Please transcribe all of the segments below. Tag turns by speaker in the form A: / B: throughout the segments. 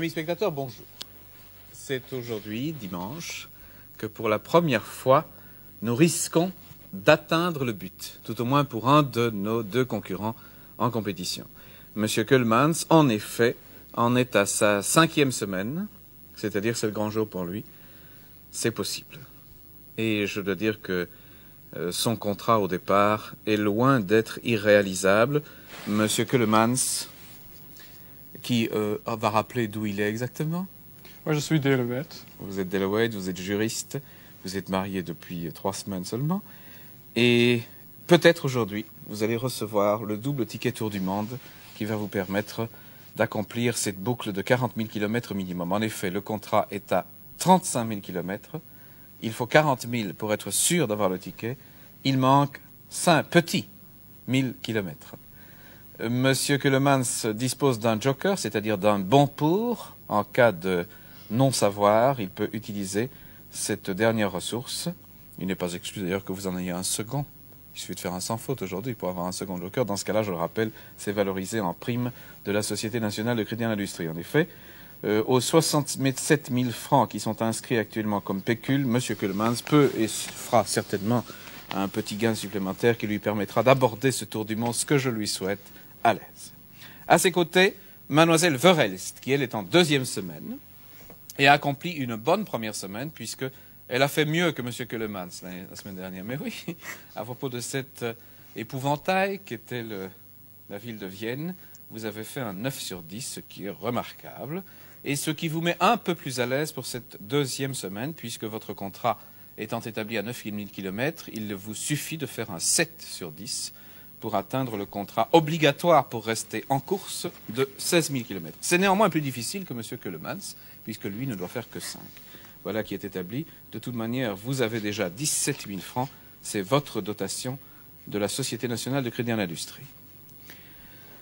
A: Amis spectateurs, bonjour. C'est aujourd'hui, dimanche, que pour la première fois, nous risquons d'atteindre le but, tout au moins pour un de nos deux concurrents en compétition. Monsieur Keulemans, en effet, en est à sa 5e semaine, c'est-à-dire c'est le grand jour pour lui. C'est possible. Et je dois dire que son contrat au départ est loin d'être irréalisable. Monsieur Keulemans, qui va rappeler d'où il est exactement?
B: Moi, je suis Delaware.
A: Vous êtes Delaware, vous êtes juriste, vous êtes marié depuis 3 semaines seulement. Et peut-être aujourd'hui, vous allez recevoir le double ticket Tour du Monde qui va vous permettre d'accomplir cette boucle de 40 000 km minimum. En effet, le contrat est à 35 000 km. Il faut 40 000 pour être sûr d'avoir le ticket. Il manque 5 petits 1000 km. Monsieur Keulemans dispose d'un joker, c'est-à-dire d'un bon pour. En cas de non-savoir, il peut utiliser cette dernière ressource. Il n'est pas exclu d'ailleurs que vous en ayez un second. Il suffit de faire un sans faute aujourd'hui pour avoir un second joker. Dans ce cas-là, je le rappelle, c'est valorisé en prime de la Société nationale de crédit à l'industrie. En effet, aux 67 000 francs qui sont inscrits actuellement comme pécule, monsieur Keulemans peut et fera certainement un petit gain supplémentaire qui lui permettra d'aborder ce tour du monde, ce que je lui souhaite, à l'aise. À ses côtés, mademoiselle Verhelst, qui elle est en 2e semaine et a accompli une bonne première semaine puisque elle a fait mieux que M. Keulemans la semaine dernière. Mais oui, à propos de cet épouvantail qu'était la ville de Vienne, vous avez fait un 9 sur 10, ce qui est remarquable et ce qui vous met un peu plus à l'aise pour cette 2e semaine puisque votre contrat étant établi à 9 000 km, il vous suffit de faire un 7 sur 10 pour atteindre le contrat obligatoire pour rester en course de 16 000 km. C'est néanmoins plus difficile que M. Keulemans, puisque lui ne doit faire que 5. Voilà qui est établi. De toute manière, vous avez déjà 17 000 francs. C'est votre dotation de la Société nationale de crédit à l'industrie.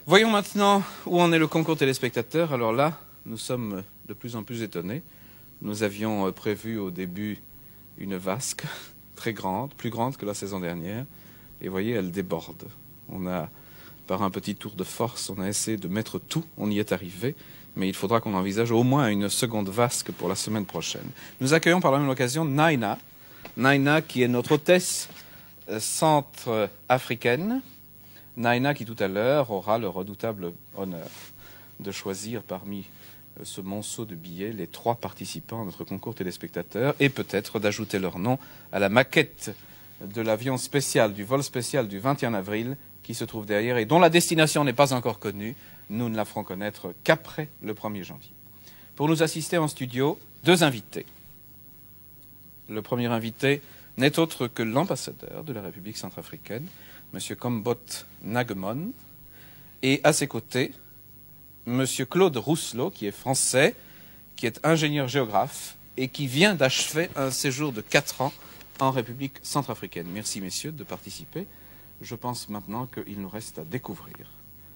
A: Voyons maintenant où en est le concours téléspectateurs. Alors là, nous sommes de plus en plus étonnés. Nous avions prévu au début une vasque très grande, plus grande que la saison dernière. Et voyez, elle déborde. On a, par un petit tour de force, on a essayé de mettre tout, on y est arrivé, mais il faudra qu'on envisage au moins une seconde vasque pour la semaine prochaine. Nous accueillons par la même occasion Naina. Naina qui est notre hôtesse centre-africaine. Naina qui tout à l'heure aura le redoutable honneur de choisir parmi ce monceau de billets les 3 participants à notre concours téléspectateurs et peut-être d'ajouter leur nom à la maquette de l'avion spécial, du vol spécial du 21 avril qui se trouve derrière et dont la destination n'est pas encore connue. Nous ne la ferons connaître qu'après le 1er janvier. Pour nous assister en studio, 2 invités. Le premier invité n'est autre que l'ambassadeur de la République centrafricaine, M. Kombot Nagemon, et à ses côtés, M. Claude Rousselot, qui est français, qui est ingénieur géographe et qui vient d'achever un séjour de 4 ans en République centrafricaine. Merci, messieurs, de participer. Je pense maintenant qu'il nous reste à découvrir,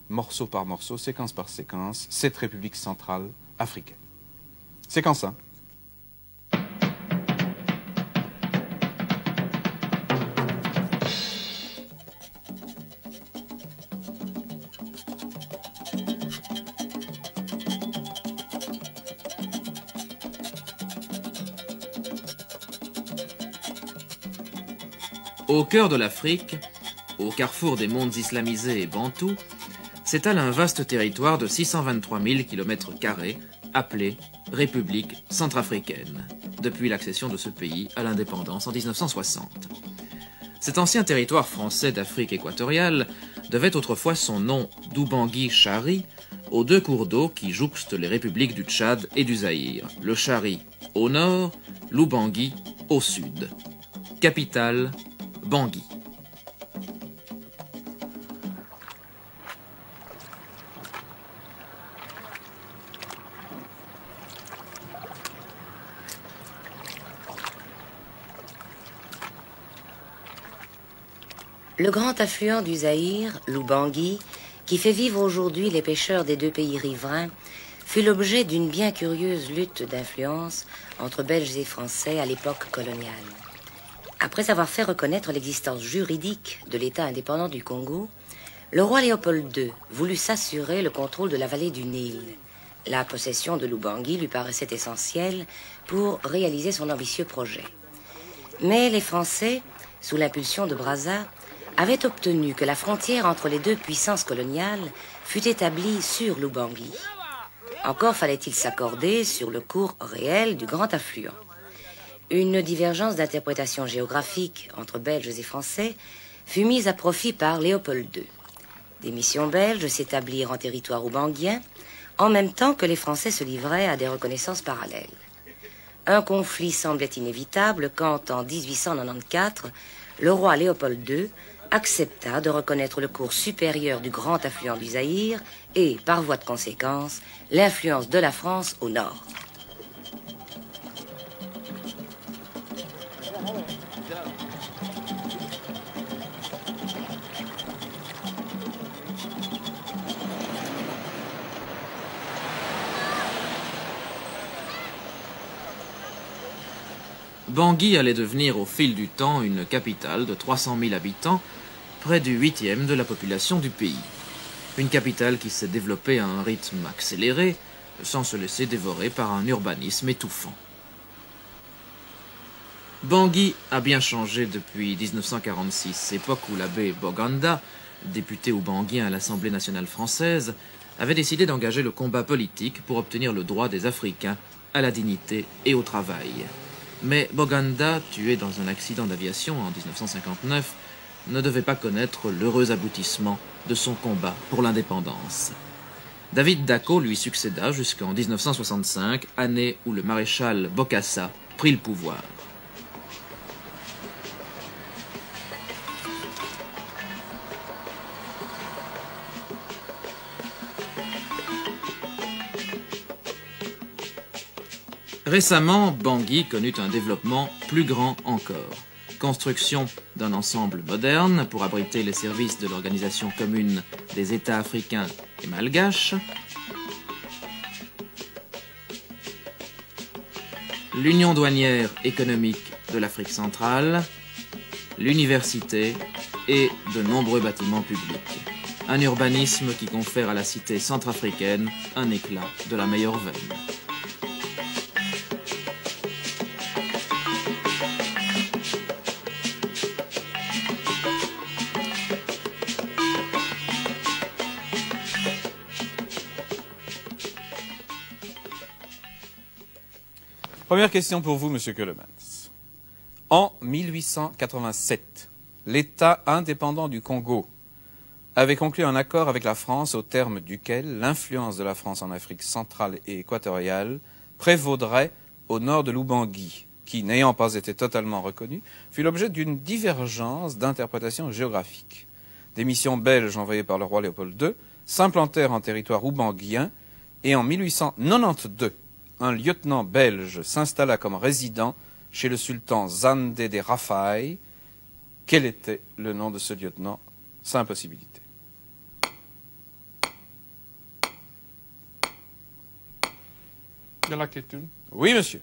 A: morceau par morceau, séquence par séquence, cette République centrale africaine. Séquence 1.
C: Au cœur de l'Afrique, au carrefour des mondes islamisés et bantous, s'étale un vaste territoire de 623 000 km², appelé République centrafricaine, depuis l'accession de ce pays à l'indépendance en 1960. Cet ancien territoire français d'Afrique équatoriale devait autrefois son nom d'Oubangui-Chari aux 2 cours d'eau qui jouxtent les républiques du Tchad et du Zaïre, le Chari au nord, l'Oubangui au sud. Capitale, Bangui.
D: Le grand affluent du Zaïre, l'Oubangui, qui fait vivre aujourd'hui les pêcheurs des 2 pays riverains, fut l'objet d'une bien curieuse lutte d'influence entre Belges et Français à l'époque coloniale. Après avoir fait reconnaître l'existence juridique de l'État indépendant du Congo, le roi Léopold II voulut s'assurer le contrôle de la vallée du Nil, La possession de l'Oubangui lui paraissait essentielle pour réaliser son ambitieux projet. Mais les Français, sous l'impulsion de Brazza, avaient obtenu que la frontière entre les deux puissances coloniales fût établie sur l'Oubangui. Encore fallait-il s'accorder sur le cours réel du grand affluent. Une divergence d'interprétation géographique entre Belges et Français fut mise à profit par Léopold II. Des missions belges s'établirent en territoire oubanguien, en même temps que les Français se livraient à des reconnaissances parallèles. Un conflit semblait inévitable quand, en 1894, le roi Léopold II accepta de reconnaître le cours supérieur du grand affluent du Zaïre et, par voie de conséquence, l'influence de la France au nord.
C: Bangui allait devenir au fil du temps une capitale de 300 000 habitants, près du 8e de la population du pays. Une capitale qui s'est développée à un rythme accéléré, sans se laisser dévorer par un urbanisme étouffant. Bangui a bien changé depuis 1946, époque où l'abbé Boganda, député oubanguien à l'Assemblée nationale française, avait décidé d'engager le combat politique pour obtenir le droit des Africains à la dignité et au travail. Mais Boganda, tué dans un accident d'aviation en 1959, ne devait pas connaître l'heureux aboutissement de son combat pour l'indépendance. David Dacko lui succéda jusqu'en 1965, année où le maréchal Bokassa prit le pouvoir. Récemment, Bangui connut un développement plus grand encore. Construction d'un ensemble moderne pour abriter les services de l'Organisation commune des États africains et malgaches, l'Union douanière économique de l'Afrique centrale, l'université et de nombreux bâtiments publics. Un urbanisme qui confère à la cité centrafricaine un éclat de la meilleure veine.
A: Première question pour vous, Monsieur Keulemans. En 1887, l'État indépendant du Congo avait conclu un accord avec la France au terme duquel l'influence de la France en Afrique centrale et équatoriale prévaudrait au nord de l'Oubangui, qui, n'ayant pas été totalement reconnu, fut l'objet d'une divergence d'interprétation géographique. Des missions belges envoyées par le roi Léopold II s'implantèrent en territoire oubanguien et en 1892, un lieutenant belge s'installa comme résident chez le sultan Zandé des Rafai. Quel était le nom de ce lieutenant? Sans impossibilité.
B: De la Kétoune.
A: Oui, monsieur.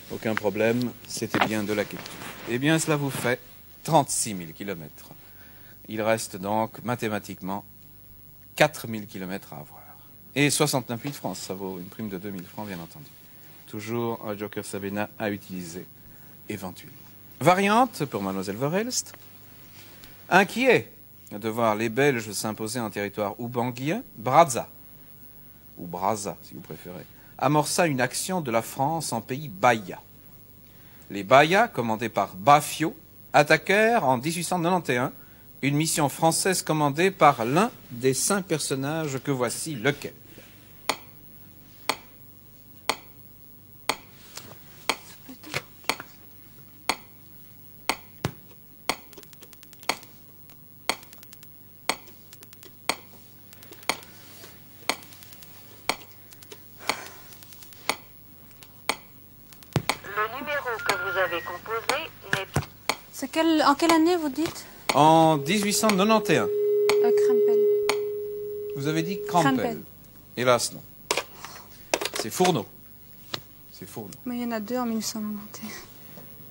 A: Aucun problème, c'était bien de la Kétoune. Eh bien, cela vous fait 36 000 kilomètres. Il reste donc mathématiquement 4 000 kilomètres à avoir. Et 69 000 francs, ça vaut une prime de 2 000 francs, bien entendu. Toujours un Joker Sabina à utiliser, éventuellement. Variante pour Mademoiselle Verhelst. Inquiet de voir les Belges s'imposer en territoire oubanguien, Brazza, ou Brazza si vous préférez, amorça une action de la France en pays Bahia. Les Bahia, commandés par Bafio, attaquèrent en 1891 une mission française commandée par l'un des 5 personnages que voici, lequel?
E: Le numéro que vous avez composé n'est pas...
F: En quelle année vous dites
A: En 1891.
F: Crampel.
A: Vous avez dit Crampel.
F: Crampel.
A: Hélas, non. C'est Fourneau. C'est Fourneau.
F: Mais il y en a 2 en 1891.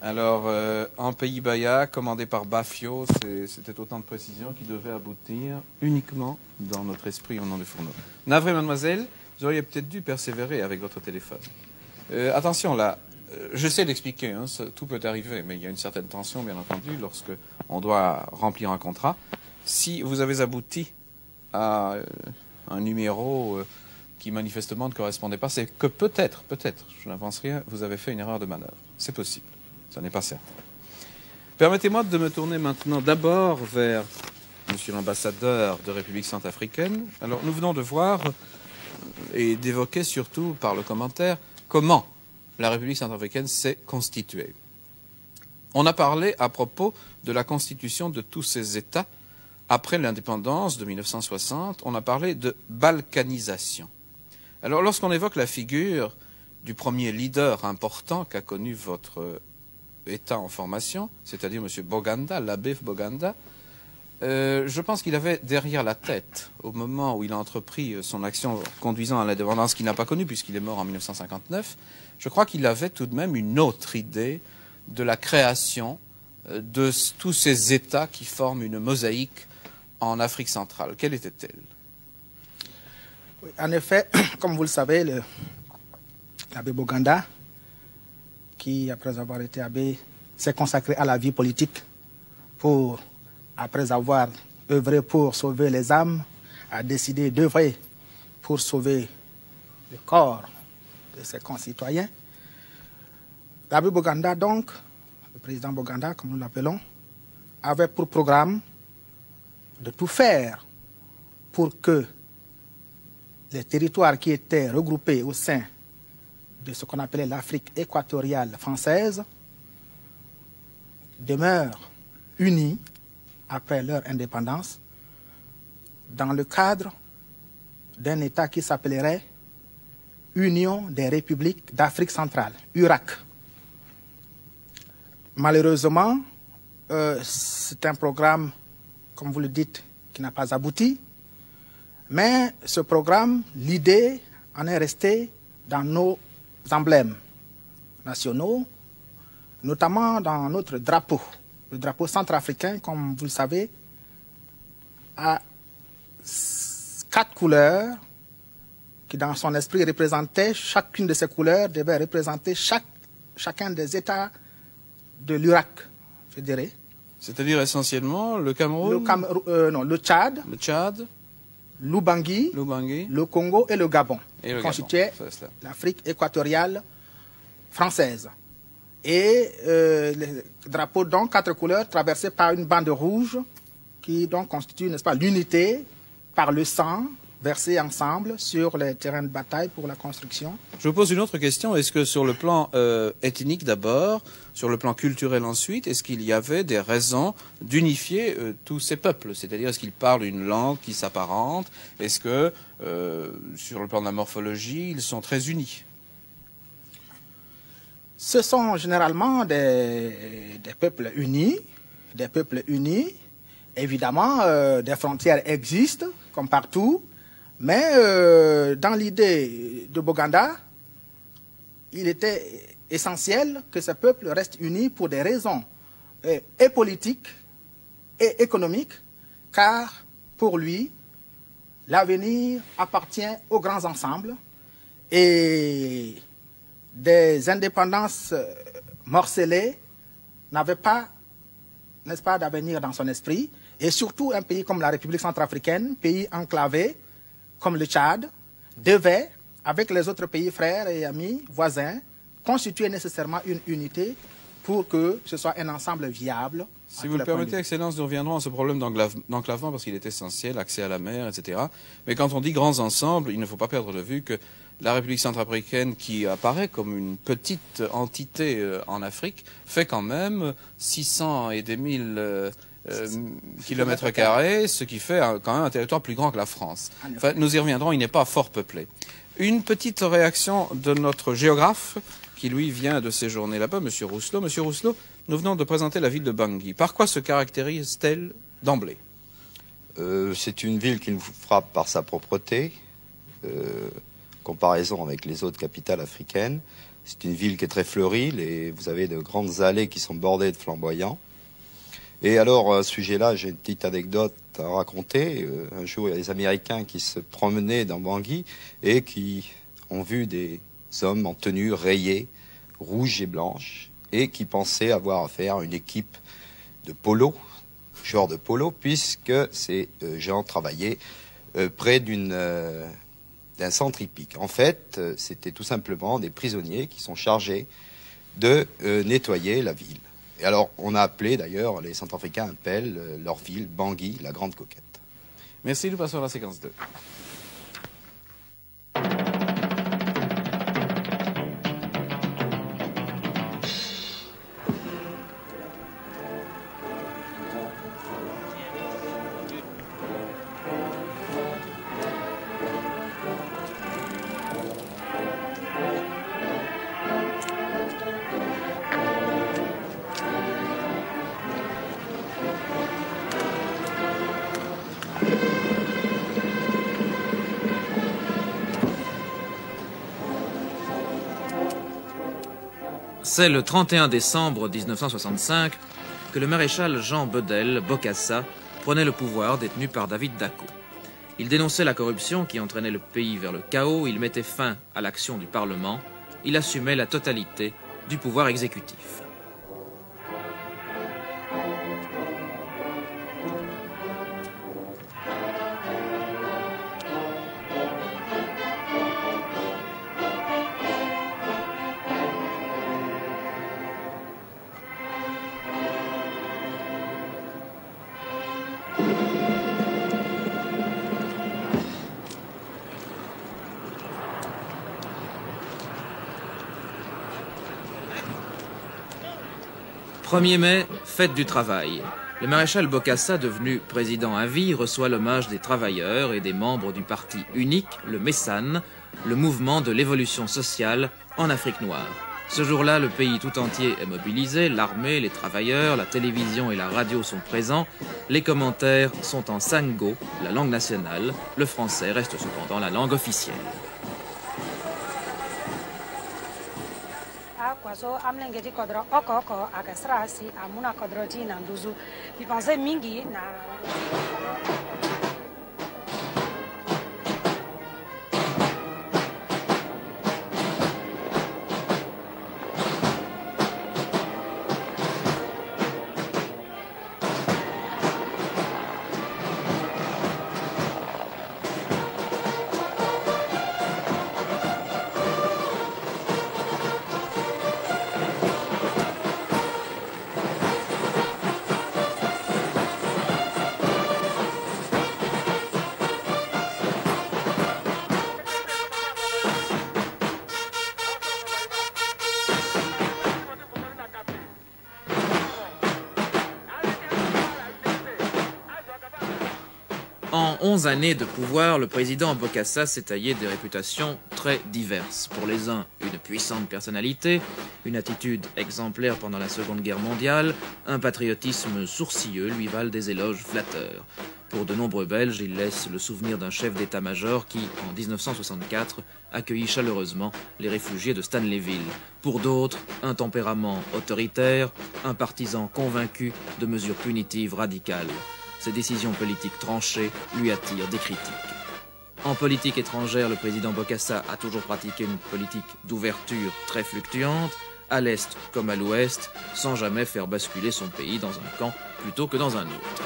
A: Alors, en pays Bahia, commandé par Bafio, c'était autant de précisions qui devaient aboutir uniquement dans notre esprit au nom de Fourneau. Navré, mademoiselle, Vous auriez peut-être dû persévérer avec votre téléphone. Attention là, j'essaie d'expliquer, hein, tout peut arriver, mais il y a une certaine tension, bien entendu, lorsque on doit remplir un contrat. Si vous avez abouti à un numéro qui manifestement ne correspondait pas, c'est que peut-être, je n'avance rien, vous avez fait une erreur de manœuvre. C'est possible, ça n'est pas certain. Permettez-moi de me tourner maintenant d'abord vers Monsieur l'ambassadeur de République centrafricaine. Alors, nous venons de voir et d'évoquer surtout par le commentaire comment la République centrafricaine s'est constituée. On a parlé à propos de la constitution de tous ces États après l'indépendance de 1960. On a parlé de balkanisation. Alors, lorsqu'on évoque la figure du premier leader important qu'a connu votre État en formation, c'est-à-dire M. Boganda, l'abbé Boganda, je pense qu'il avait derrière la tête, au moment où il a entrepris son action conduisant à l'indépendance qu'il n'a pas connue puisqu'il est mort en 1959, je crois qu'il avait tout de même une autre idée de la création de tous ces États qui forment une mosaïque en Afrique centrale. Quelle était-elle?
G: Oui, en effet, comme vous le savez, l'abbé Boganda, qui, après avoir été abbé, s'est consacré à la vie politique pour, après avoir œuvré pour sauver les âmes, a décidé d'œuvrer pour sauver le corps de ses concitoyens. L'abbé Boganda, donc, le président Boganda, comme nous l'appelons, avait pour programme de tout faire pour que les territoires qui étaient regroupés au sein de ce qu'on appelait l'Afrique équatoriale française demeurent unis après leur indépendance dans le cadre d'un État qui s'appellerait Union des républiques d'Afrique centrale, URAC. Malheureusement, c'est un programme, comme vous le dites, qui n'a pas abouti, mais ce programme, l'idée en est restée dans nos emblèmes nationaux, notamment dans notre drapeau. Le drapeau centrafricain, comme vous le savez, a 4 couleurs qui, dans son esprit, représentaient, chacune de ces couleurs devait représenter chacun des États de l'URAC fédéré.
A: C'est-à-dire essentiellement le Cameroun,
G: le Tchad, l'Ubangi, le Congo et le Gabon, constituaient l'Afrique équatoriale française. Et le drapeau, donc, 4 couleurs traversées par une bande rouge qui donc constitue, n'est-ce pas, l'unité par le sang versé ensemble sur les terrains de bataille pour la construction.
A: Je vous pose une autre question. Est-ce que sur le plan ethnique d'abord, sur le plan culturel ensuite, est-ce qu'il y avait des raisons d'unifier tous ces peuples? C'est-à-dire, est-ce qu'ils parlent une langue qui s'apparente? Est-ce que, sur le plan de la morphologie, ils sont très unis?
G: Ce sont généralement des peuples unis, Évidemment, des frontières existent, comme partout, mais dans l'idée de Boganda, il était essentiel que ce peuple reste uni pour des raisons et politiques et économiques, car pour lui, l'avenir appartient aux grands ensembles et des indépendances morcelées n'avaient pas, n'est-ce pas, d'avenir dans son esprit. Et surtout, un pays comme la République centrafricaine, pays enclavé, comme le Tchad, devait, avec les autres pays frères et amis, voisins, constituer nécessairement une unité pour que ce soit un ensemble viable.
A: Si vous le permettez, Excellence, nous reviendrons à ce problème d'enclavement parce qu'il est essentiel, accès à la mer, etc. Mais quand on dit grands ensembles, il ne faut pas perdre de vue que la République centrafricaine, qui apparaît comme une petite entité en Afrique, fait quand même 600 et des 1000 kilomètres carrés, ce qui fait quand même un territoire plus grand que la France. Enfin, nous y reviendrons, il n'est pas fort peuplé. Une petite réaction de notre géographe, qui lui vient de séjourner là-bas, M. Rousselot. M. Rousselot, nous venons de présenter la ville de Bangui. Par quoi se caractérise-t-elle d'emblée?
H: C'est une ville qui nous frappe par sa propreté, comparaison avec les autres capitales africaines. C'est une ville qui est très fleurie, vous avez de grandes allées qui sont bordées de flamboyants. Et alors, à ce sujet-là, j'ai une petite anecdote à raconter. Un jour, il y a des Américains qui se promenaient dans Bangui et qui ont vu des hommes en tenue rayée, rouge et blanche, et qui pensaient avoir affaire à une équipe de polo, joueurs de polo, puisque ces gens travaillaient près d'un centre hippique. En fait, c'était tout simplement des prisonniers qui sont chargés de nettoyer la ville. Et alors, on a appelé, d'ailleurs, les Centrafricains appellent leur ville Bangui, la Grande Coquette.
A: Merci, nous passons à la séquence 2.
C: C'est le 31 décembre 1965 que le maréchal Jean Bedel Bokassa prenait le pouvoir détenu par David Dacko. Il dénonçait la corruption qui entraînait le pays vers le chaos, il mettait fin à l'action du Parlement, il assumait la totalité du pouvoir exécutif. « 1er mai, fête du travail. Le maréchal Bokassa, devenu président à vie, reçoit l'hommage des travailleurs et des membres du parti unique, le MESAN, le mouvement de l'évolution sociale en Afrique noire. Ce jour-là, le pays tout entier est mobilisé, l'armée, les travailleurs, la télévision et la radio sont présents. Les commentaires sont en sango, la langue nationale. Le français reste cependant la langue officielle.
I: So amlengeti kodro oko akasrasi amuna kodroti na nduzu bipanze mingi na
C: En 11 années de pouvoir, le président Bokassa s'est taillé des réputations très diverses. Pour les uns, une puissante personnalité, une attitude exemplaire pendant la Seconde Guerre mondiale, un patriotisme sourcilleux lui valent des éloges flatteurs. Pour de nombreux Belges, il laisse le souvenir d'un chef d'état-major qui, en 1964, accueillit chaleureusement les réfugiés de Stanleyville. Pour d'autres, un tempérament autoritaire, un partisan convaincu de mesures punitives radicales. Ses décisions politiques tranchées lui attirent des critiques. En politique étrangère, le président Bokassa a toujours pratiqué une politique d'ouverture très fluctuante, à l'est comme à l'ouest, sans jamais faire basculer son pays dans un camp plutôt que dans un autre.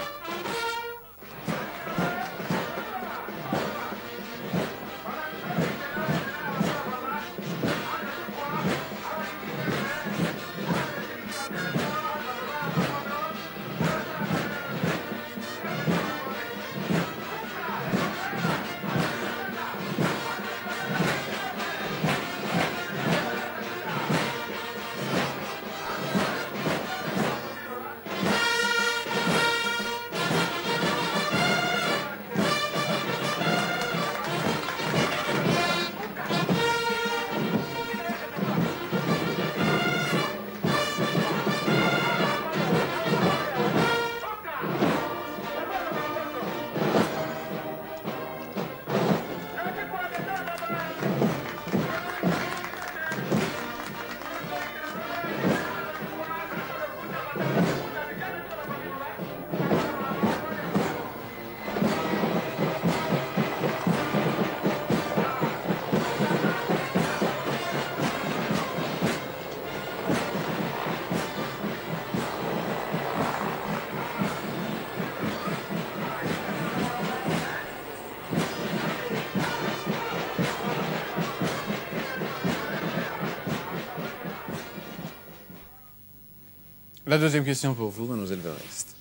A: La deuxième question pour vous, mademoiselle Verhelst.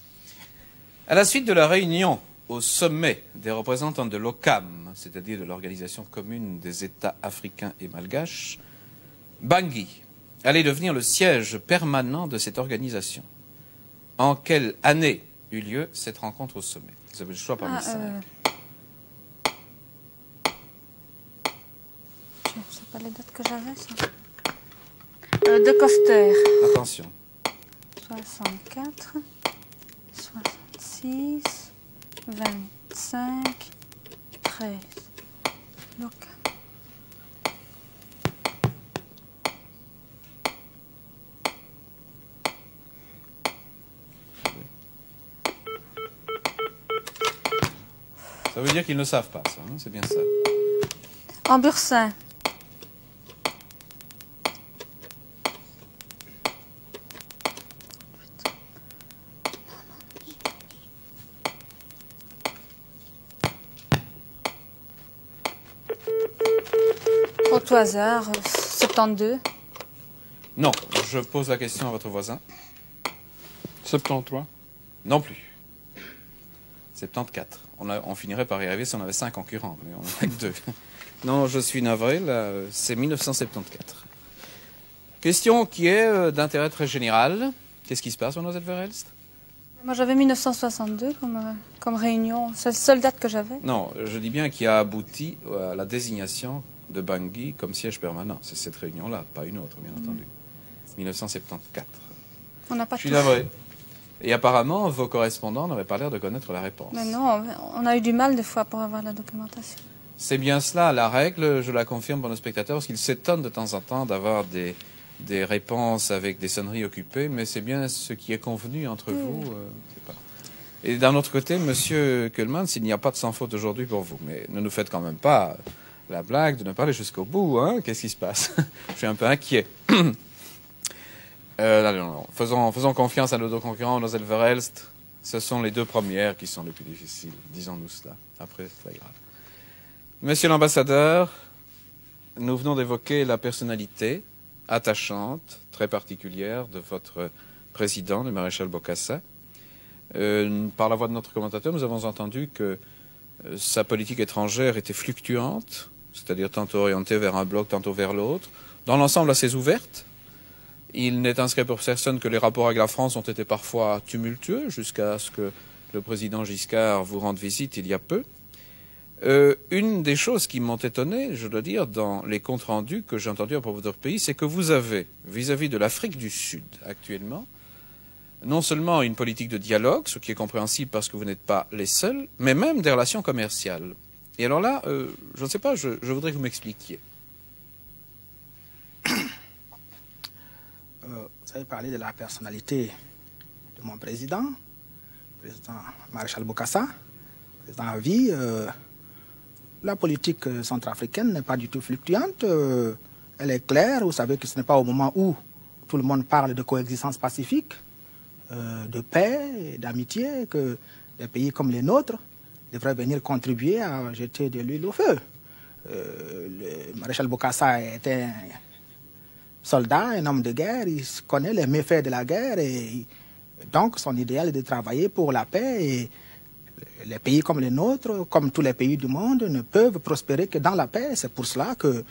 A: À la suite de la réunion au sommet des représentants de l'OCAM, c'est-à-dire de l'Organisation commune des États africains et malgaches, Bangui allait devenir le siège permanent de cette organisation. En quelle année eut lieu cette rencontre au sommet? Vous avez le choix parmi cinq.
F: Je ne sais pas les dates que j'avais, ça. De Coster.
A: Attention.
F: 64, 66, 25, 13. Local.
A: Ça veut dire qu'ils ne savent pas ça, hein, c'est bien ça.
F: En Bursin. Au hasard, 72.
A: Non, je pose la question à votre voisin.
B: 73.
A: Non plus. 74. On finirait par y arriver si on avait 5 concurrents, mais on n'en a que 2. Non, je suis navré, là, c'est 1974. Question qui est d'intérêt très général. Qu'est-ce qui se passe, mademoiselle Verhelst?
F: Moi, j'avais 1962 comme réunion. C'est la seule date que j'avais.
A: Non, je dis bien qui a abouti à la désignation de Bangui comme siège permanent. C'est cette réunion-là, pas une autre, bien entendu. 1974.
F: On n'a pas
A: Je suis
F: tout
A: navré. Et apparemment, vos correspondants n'avaient pas l'air de connaître la réponse.
F: Mais non, on a eu du mal des fois pour avoir la documentation.
A: C'est bien cela, la règle, je la confirme pour nos spectateurs, parce qu'ils s'étonnent de temps en temps d'avoir des réponses avec des sonneries occupées, mais c'est bien ce qui est convenu entre vous. C'est pas... Et d'un autre côté, monsieur Kuhlmann, s'il n'y a pas de sans faute aujourd'hui pour vous, mais ne nous faites quand même pas la blague de ne pas aller jusqu'au bout, hein. Qu'est-ce qui se passe? Je suis un peu inquiet. Non. Faisons confiance à nos deux concurrents, mademoiselle Verhelst. Ce sont les deux premières qui sont les plus difficiles, disons-nous cela. Après, ça ira. Monsieur l'ambassadeur, nous venons d'évoquer la personnalité attachante, très particulière de votre président, le maréchal Bokassa. Par la voix de notre commentateur, nous avons entendu que sa politique étrangère était fluctuante, c'est-à-dire tantôt orientée vers un bloc, tantôt vers l'autre, dans l'ensemble assez ouverte. Il n'est inscrit pour personne que les rapports avec la France ont été parfois tumultueux, jusqu'à ce que le président Giscard vous rende visite il y a peu. Une des choses qui m'ont étonné, je dois dire, dans les comptes rendus que j'ai entendus à propos de votre pays, c'est que vous avez, vis-à-vis de l'Afrique du Sud actuellement, non seulement une politique de dialogue, ce qui est compréhensible parce que vous n'êtes pas les seuls, mais même des relations commerciales. Et alors là, je ne sais pas, je voudrais que vous m'expliquiez.
G: Vous avez parlé de la personnalité de mon président, le président maréchal Bokassa, président à vie. La politique centrafricaine n'est pas du tout fluctuante. Elle est claire. Vous savez que ce n'est pas au moment où tout le monde parle de coexistence pacifique, de paix, d'amitié, que des pays comme les nôtres devraient venir contribuer à jeter de l'huile au feu. Le maréchal Bokassa était un soldat, un homme de guerre, il connaît les méfaits de la guerre et donc son idéal est de travailler pour la paix et les pays comme les nôtres, comme tous les pays du monde, ne peuvent prospérer que dans la paix. C'est pour cela que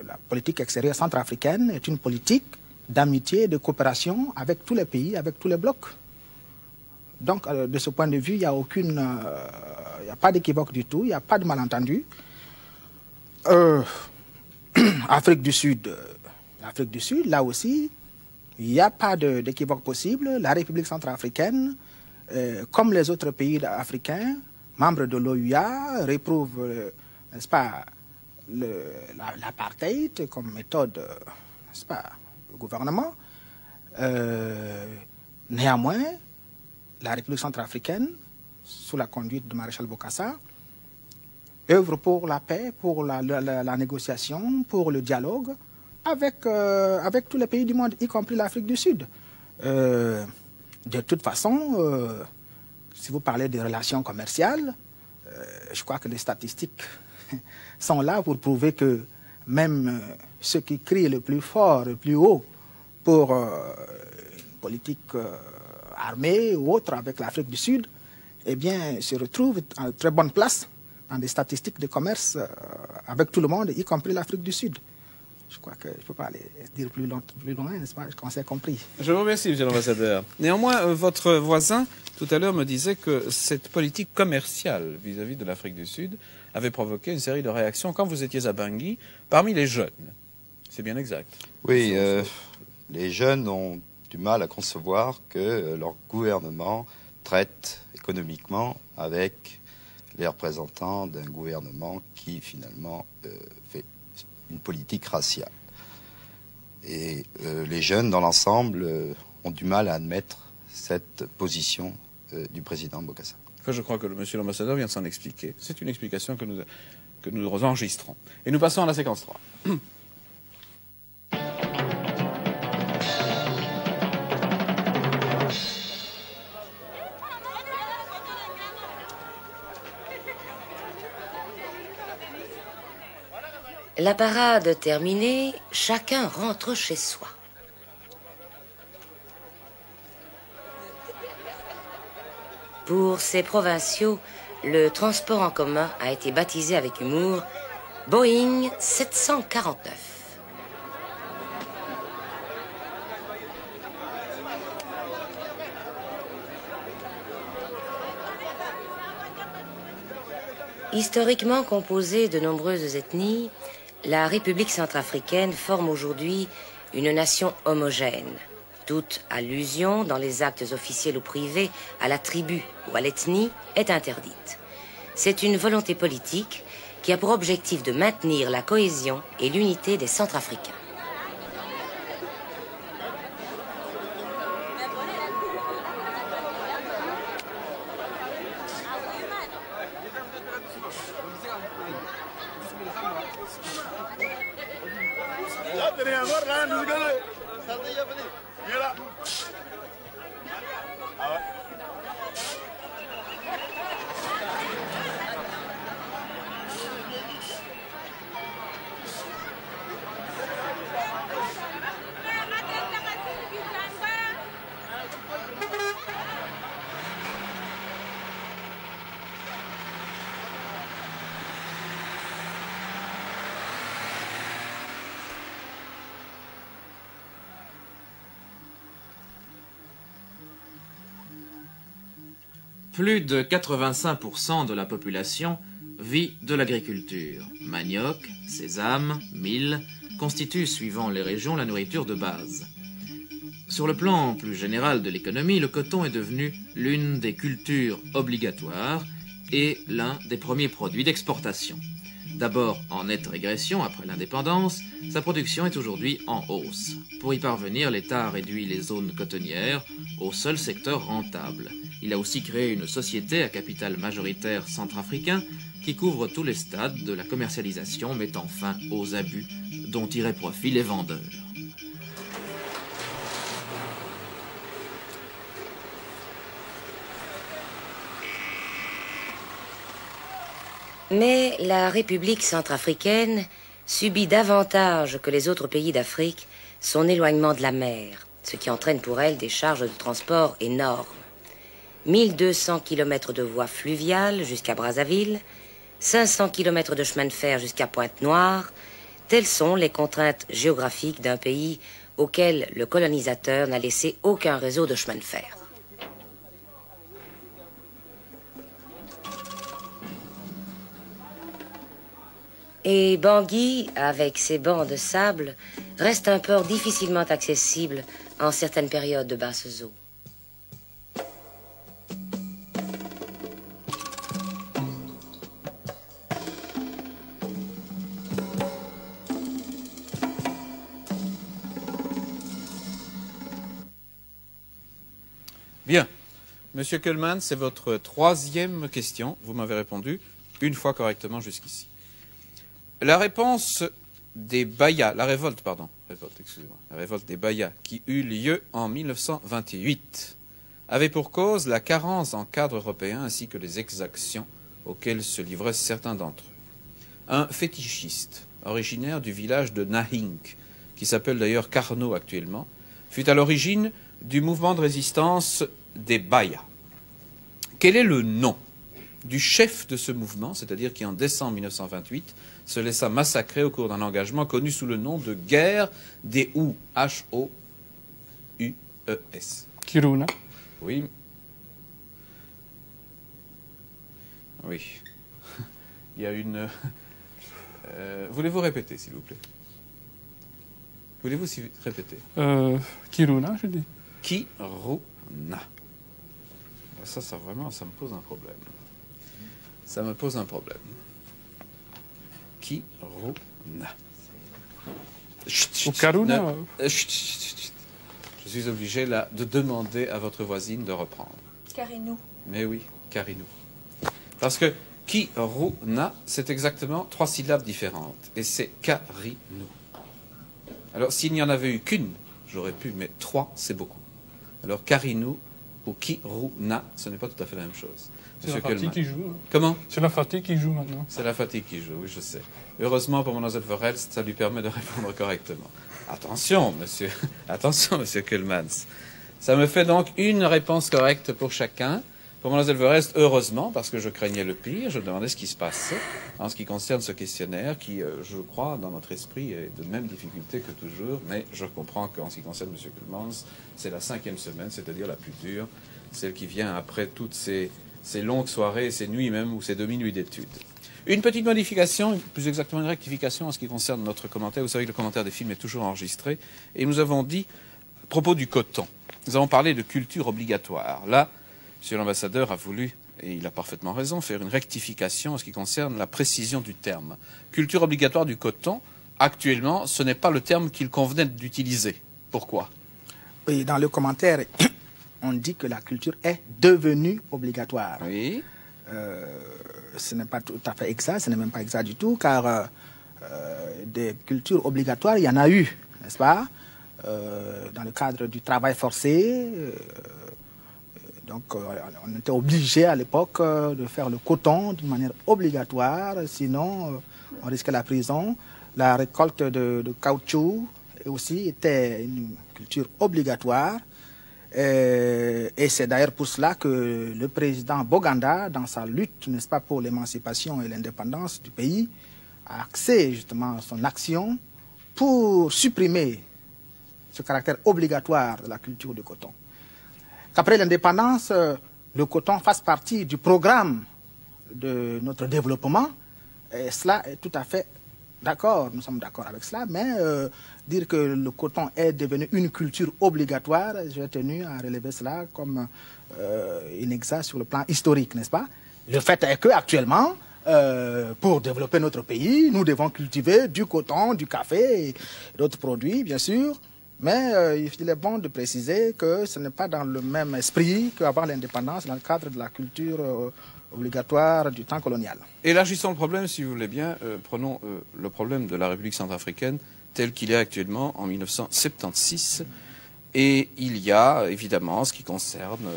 G: la politique extérieure centrafricaine est une politique d'amitié et de coopération avec tous les pays, avec tous les blocs. Donc, de ce point de vue, il n'y a il n'y a pas d'équivoque du tout, il n'y a pas de malentendu. Afrique du Sud, là aussi, il n'y a pas d'équivoque possible. La République centrafricaine, comme les autres pays africains, membres de l'OUA, réprouvent, n'est-ce pas, l'apartheid comme méthode, n'est-ce pas, du gouvernement. Néanmoins, la République centrafricaine, sous la conduite du maréchal Bokassa, œuvre pour la paix, pour la négociation, pour le dialogue avec tous les pays du monde, y compris l'Afrique du Sud. De toute façon, si vous parlez des relations commerciales, je crois que les statistiques sont là pour prouver que même ceux qui crient le plus fort, le plus haut pour politique armée ou autre avec l'Afrique du Sud, eh bien, se retrouve en très bonne place dans des statistiques de commerce avec tout le monde, y compris l'Afrique du Sud. Je crois que je ne peux pas aller dire plus loin, n'est-ce pas? Je pense qu'on s'est compris.
A: Je vous remercie, monsieur l'ambassadeur. Néanmoins, votre voisin, tout à l'heure, me disait que cette politique commerciale vis-à-vis de l'Afrique du Sud avait provoqué une série de réactions quand vous étiez à Bangui, parmi les jeunes. C'est bien exact.
H: Oui, les jeunes ont du mal à concevoir que leur gouvernement traite économiquement avec les représentants d'un gouvernement qui, finalement, fait une politique raciale. Et les jeunes, dans l'ensemble, ont du mal à admettre cette position du président Bokassa.
A: Enfin, je crois que monsieur l'ambassadeur vient de s'en expliquer. C'est une explication que nous enregistrons. Et nous passons à la séquence 3.
D: La parade terminée, chacun rentre chez soi. Pour ces provinciaux, le transport en commun a été baptisé avec humour Boeing 749. Historiquement composée de nombreuses ethnies, la République centrafricaine forme aujourd'hui une nation homogène. Toute allusion dans les actes officiels ou privés à la tribu ou à l'ethnie est interdite. C'est une volonté politique qui a pour objectif de maintenir la cohésion et l'unité des Centrafricains.
C: Plus de 85% de la population vit de l'agriculture. Manioc, sésame, mil constituent, suivant les régions, la nourriture de base. Sur le plan plus général de l'économie, le coton est devenu l'une des cultures obligatoires et l'un des premiers produits d'exportation. D'abord en nette régression après l'indépendance, sa production est aujourd'hui en hausse. Pour y parvenir, l'État a réduit les zones cotonnières au seul secteur rentable. Il a aussi créé une société à capital majoritaire centrafricain qui couvre tous les stades de la commercialisation, mettant fin aux abus dont tiraient profit les vendeurs.
D: Mais la République centrafricaine subit davantage que les autres pays d'Afrique son éloignement de la mer, ce qui entraîne pour elle des charges de transport énormes. 1200 km de voies fluviales jusqu'à Brazzaville, 500 km de chemin de fer jusqu'à Pointe-Noire, telles sont les contraintes géographiques d'un pays auquel le colonisateur n'a laissé aucun réseau de chemin de fer. Et Bangui, avec ses bancs de sable, reste un port difficilement accessible en certaines périodes de basses eaux.
A: Bien. Monsieur Kuhlmann, c'est votre troisième question. Vous m'avez répondu une fois correctement jusqu'ici. La réponse des Bayas, la révolte des Bayas, qui eut lieu en 1928, avait pour cause la carence en cadre européen ainsi que les exactions auxquelles se livraient certains d'entre eux. Un fétichiste, originaire du village de Nahink, qui s'appelle d'ailleurs Carnot actuellement, fut à l'origine du mouvement de résistance des Bayas. Quel est le nom du chef de ce mouvement, c'est-à-dire qui en décembre 1928 se laissa massacrer au cours d'un engagement connu sous le nom de guerre des Houes, H-O-U-E-S.
B: Kiruna.
A: Oui. Oui. Il y a une... voulez-vous répéter, s'il vous plaît? Voulez-vous répéter?
B: Kiruna, je dis.
A: Kiruna. Ça vraiment, ça me pose un problème. Ça me pose un problème. Kiruna.
B: Ou Karuna.
A: Je suis obligé là de demander à votre voisine de reprendre.
F: Karinou.
A: Mais oui, Karinou. Parce que Kiruna, c'est exactement 3 syllabes différentes. Et c'est Karinou. Alors, s'il n'y en avait eu qu'une, j'aurais pu, mais 3, c'est beaucoup. Alors, Karinou ou Kiruna, ce n'est pas tout à fait la même chose.
B: C'est la fatigue qui joue.
A: Comment?
B: C'est la fatigue qui joue maintenant.
A: C'est la fatigue qui joue, oui, je sais. Heureusement pour Mlle Verhelst, ça lui permet de répondre correctement. Attention, monsieur Kuhlmanns. Ça me fait donc une réponse correcte pour chacun. Pour Mlle Verhelst, heureusement, parce que je craignais le pire, je me demandais ce qui se passait en ce qui concerne ce questionnaire qui, je crois, dans notre esprit, est de même difficulté que toujours, mais je comprends qu'en ce qui concerne M. Kuhlmanns, c'est la 5e semaine, c'est-à-dire la plus dure, celle qui vient après toutes ces longues soirées, ces nuits même, ou ces demi-nuits d'études. Une petite modification, plus exactement une rectification en ce qui concerne notre commentaire. Vous savez que le commentaire des films est toujours enregistré. Et nous avons dit, à propos du coton, nous avons parlé de culture obligatoire. Là, M. l'ambassadeur a voulu, et il a parfaitement raison, faire une rectification en ce qui concerne la précision du terme. Culture obligatoire du coton, actuellement, ce n'est pas le terme qu'il convenait d'utiliser. Pourquoi?
G: Oui, dans le commentaire, on dit que la culture est devenue obligatoire.
A: Oui.
G: Ce n'est pas tout à fait exact, ce n'est même pas exact du tout, car des cultures obligatoires, il y en a eu, n'est-ce pas? Dans le cadre du travail forcé, donc on était obligé à l'époque de faire le coton d'une manière obligatoire, sinon on risquait la prison. La récolte de caoutchouc aussi était une culture obligatoire. Et c'est d'ailleurs pour cela que le président Boganda, dans sa lutte, n'est-ce pas, pour l'émancipation et l'indépendance du pays, a axé justement son action pour supprimer ce caractère obligatoire de la culture du coton. Qu'après l'indépendance, le coton fasse partie du programme de notre développement, et cela est tout à fait d'accord, nous sommes d'accord avec cela, mais dire que le coton est devenu une culture obligatoire, j'ai tenu à relever cela comme inexact sur le plan historique, n'est-ce pas? Le fait est qu'actuellement, pour développer notre pays, nous devons cultiver du coton, du café et d'autres produits, bien sûr, mais il est bon de préciser que ce n'est pas dans le même esprit qu'avant l'indépendance, dans le cadre de la culture obligatoire du temps colonial.
A: Élargissons le problème, si vous voulez bien. Prenons le problème de la République centrafricaine tel qu'il est actuellement en 1976. Et il y a évidemment ce qui concerne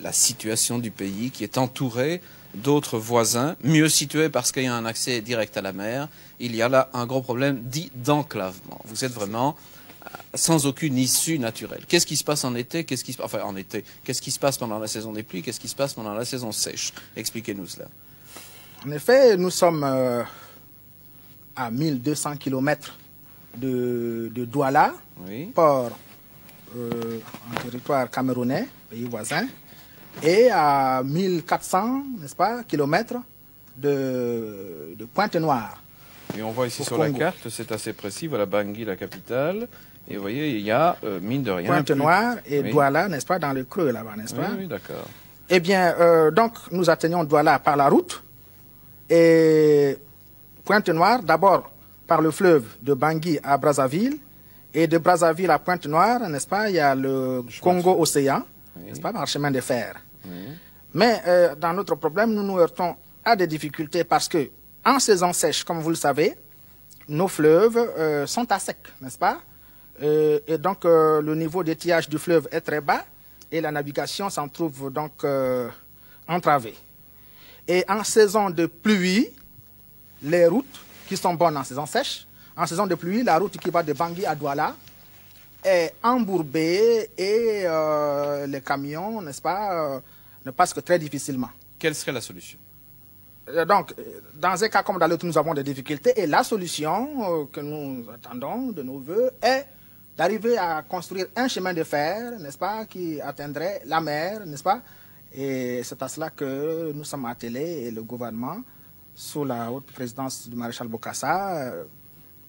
A: la situation du pays qui est entouré d'autres voisins, mieux situés parce qu'il y a un accès direct à la mer. Il y a là un gros problème dit d'enclavement. Vous êtes vraiment sans aucune issue naturelle. Qu'est-ce qui se passe en été? Qu'est-ce qui se passe pendant la saison des pluies? Qu'est-ce qui se passe pendant la saison sèche? Expliquez-nous cela.
G: En effet, nous sommes à 1200 km de Douala,
A: oui.
G: Port en territoire camerounais, pays voisin, et à 1400, n'est-ce pas, kilomètres de Pointe-Noire.
A: Et on voit ici sur la carte, c'est assez précis, voilà Bangui, la capitale, et vous voyez, il y a, mine de rien...
G: Pointe-Noire et
A: oui.
G: Douala, n'est-ce pas, dans le creux là-bas, n'est-ce pas?
A: Oui, d'accord.
G: Eh bien, donc, nous atteignons Douala par la route, et Pointe-Noire, d'abord par le fleuve de Bangui à Brazzaville, et de Brazzaville à Pointe-Noire, n'est-ce pas, il y a le Congo-Océan, oui. N'est-ce pas, par le chemin de fer. Oui. Mais dans notre problème, nous nous heurtons à des difficultés parce que, en saison sèche, comme vous le savez, nos fleuves sont à sec, n'est-ce pas? Et donc, le niveau d'étiage du fleuve est très bas et la navigation s'en trouve donc entravée. Et en saison de pluie, les routes qui sont bonnes en saison sèche, en saison de pluie, la route qui va de Bangui à Douala est embourbée et les camions, n'est-ce pas, ne passent que très difficilement.
A: Quelle serait la solution?
G: Donc, dans un cas comme dans l'autre, nous avons des difficultés et la solution que nous attendons de nos voeux est d'arriver à construire un chemin de fer, n'est-ce pas, qui atteindrait la mer, n'est-ce pas? Et c'est à cela que nous sommes attelés et le gouvernement, sous la haute présidence du maréchal Bokassa,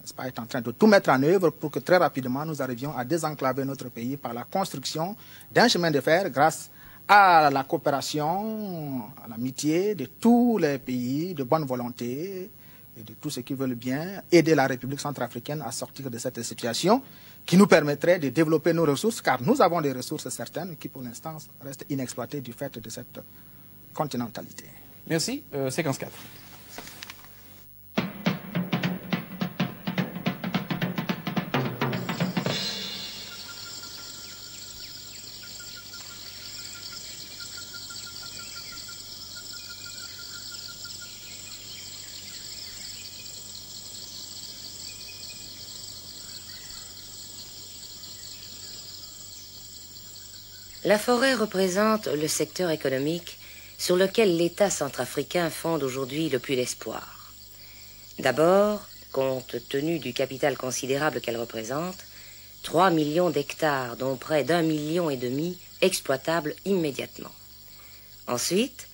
G: n'est-ce pas, est en train de tout mettre en œuvre pour que très rapidement nous arrivions à désenclaver notre pays par la construction d'un chemin de fer grâce à la coopération, à l'amitié de tous les pays de bonne volonté et de tous ceux qui veulent bien aider la République centrafricaine à sortir de cette situation qui nous permettrait de développer nos ressources, car nous avons des ressources certaines qui pour l'instant restent inexploitées du fait de cette continentalité.
A: Merci. Séquence 4.
D: La forêt représente le secteur économique sur lequel l'État centrafricain fonde aujourd'hui le plus d'espoir. D'abord, compte tenu du capital considérable qu'elle représente, 3 millions d'hectares, dont près d'1,5 million exploitables immédiatement. Ensuite,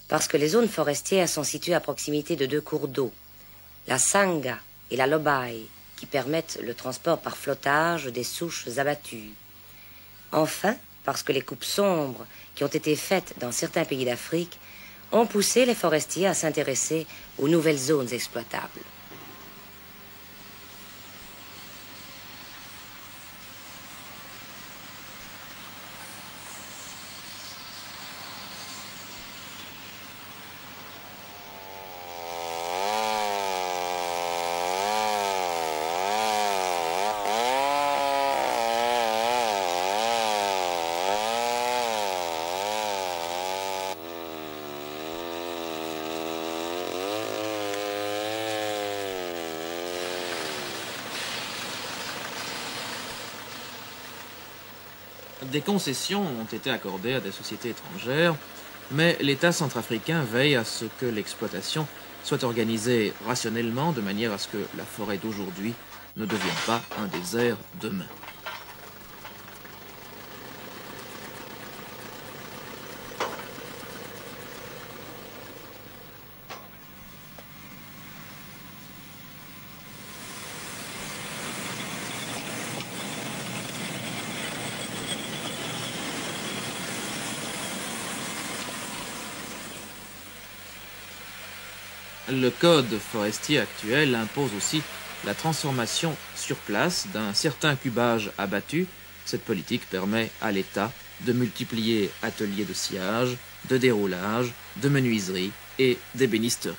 D: parce que les zones forestières sont situées à proximité de 2 cours d'eau, la Sanga et la Lobaye, qui permettent le transport par flottage des souches abattues. Enfin, parce que les coupes sombres qui ont été faites dans certains pays d'Afrique ont poussé les forestiers à s'intéresser aux nouvelles zones exploitables.
C: Des concessions ont été accordées à des sociétés étrangères, mais l'État centrafricain veille à ce que l'exploitation soit organisée rationnellement, de manière à ce que la forêt d'aujourd'hui ne devienne pas un désert demain. Le code forestier actuel impose aussi la transformation sur place d'un certain cubage abattu. Cette politique permet à l'État de multiplier ateliers de sciage, de déroulage, de menuiserie et d'ébénisterie.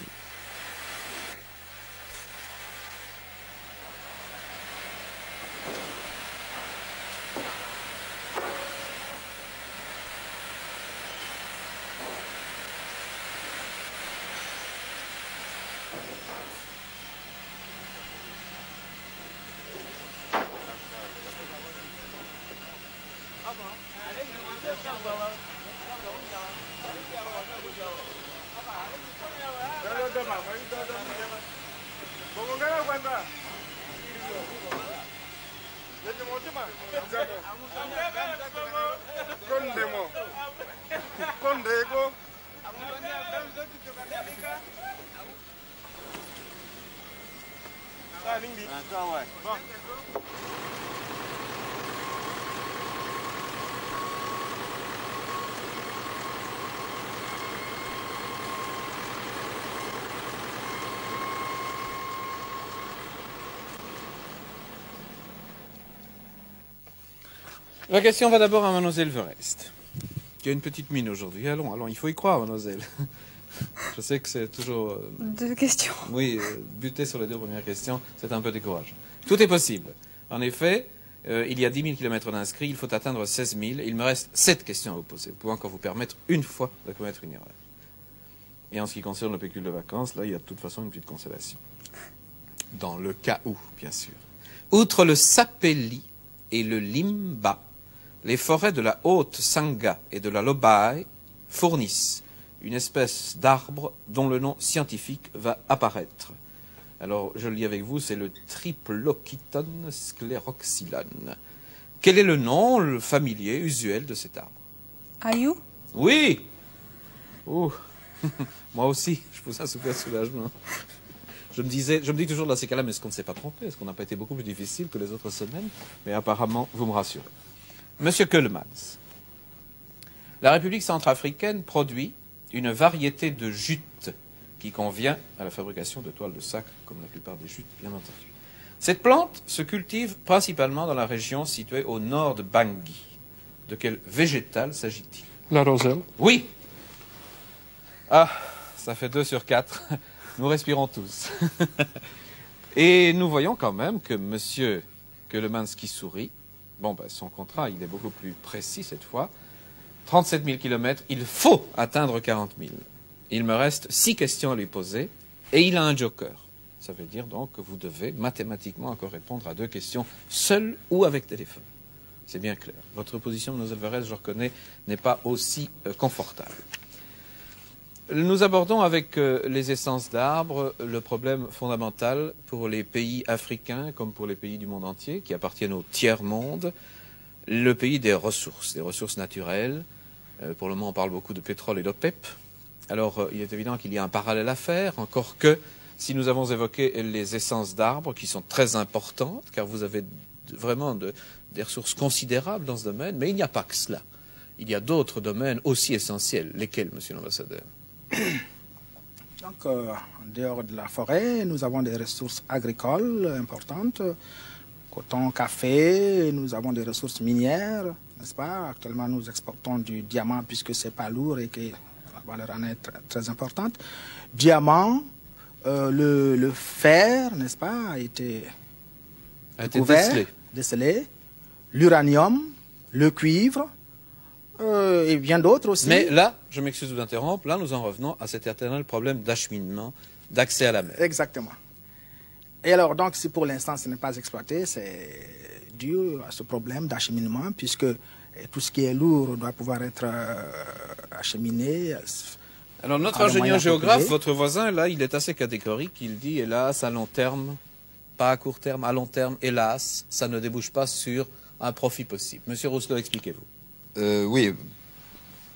A: La question va d'abord à Mademoiselle Verest, qui a une petite mine aujourd'hui. Allons, allons, il faut y croire, Mademoiselle. Je sais que c'est toujours...
F: 2 questions.
A: Oui, buter sur les 2 premières questions, c'est un peu décourageant. Tout est possible. En effet, il y a 10 000 km d'inscrits, il faut atteindre 16 000. Il me reste 7 questions à vous poser. Vous pouvez encore vous permettre une fois de commettre une erreur. Et en ce qui concerne le pécule de vacances, là, il y a de toute façon une petite consolation. Dans le cas où, bien sûr. Outre le sapelli, et le limba. Les forêts de la haute Sangha et de la Lobai fournissent une espèce d'arbre dont le nom scientifique va apparaître. Alors, je le lis avec vous, c'est le Triplochiton scleroxylon. Quel est le nom familier, usuel de cet arbre?
F: Ayou?
A: Oui. Ouh. Moi aussi, je vous un super soulagement. Je me dis toujours dans ces cas-là, mais est-ce qu'on ne s'est pas trompé? Est-ce qu'on n'a pas été beaucoup plus difficile que les autres semaines? Mais apparemment, vous me rassurez. Monsieur Keulemans, la République centrafricaine produit une variété de jute qui convient à la fabrication de toiles de sac, comme la plupart des jutes, bien entendu. Cette plante se cultive principalement dans la région située au nord de Bangui. De quel végétal s'agit-il?
B: La roselle.
A: Oui. Ah, ça fait 2 sur 4. Nous respirons tous. Et nous voyons quand même que monsieur Keulemans qui sourit, son contrat, il est beaucoup plus précis cette fois. 37 000 kilomètres, il faut atteindre 40 000. Il me reste 6 questions à lui poser et il a un joker. Ça veut dire donc que vous devez mathématiquement encore répondre à 2 questions, seul ou avec téléphone. C'est bien clair. Votre position, Mlle Alvarez, je reconnais, n'est pas aussi confortable. Nous abordons avec les essences d'arbres le problème fondamental pour les pays africains comme pour les pays du monde entier qui appartiennent au tiers-monde, le pays des ressources naturelles. Pour le moment, on parle beaucoup de pétrole et d'OPEP. Alors, il est évident qu'il y a un parallèle à faire, encore que si nous avons évoqué les essences d'arbres qui sont très importantes, car vous avez vraiment des ressources considérables dans ce domaine, mais il n'y a pas que cela. Il y a d'autres domaines aussi essentiels. Lesquels, monsieur l'ambassadeur?
G: Donc, en dehors de la forêt, nous avons des ressources agricoles importantes, coton, café, nous avons des ressources minières, n'est-ce pas? Actuellement, nous exportons du diamant puisque ce n'est pas lourd et que la valeur en est très importante. Diamant, le fer, n'est-ce pas, a été décelé, l'uranium, le cuivre, et bien d'autres aussi.
A: Mais là, je m'excuse de vous interrompre, là nous en revenons à cet éternel problème d'acheminement, d'accès à la mer.
G: Exactement. Et alors, donc, si pour l'instant ce n'est pas exploité, c'est dû à ce problème d'acheminement, puisque tout ce qui est lourd doit pouvoir être acheminé.
A: Alors, notre ingénieur géographe, votre voisin, là, il est assez catégorique, il dit, hélas, à long terme, pas à court terme, à long terme, hélas, ça ne débouche pas sur un profit possible. Monsieur Rousselot, expliquez-vous.
H: Oui,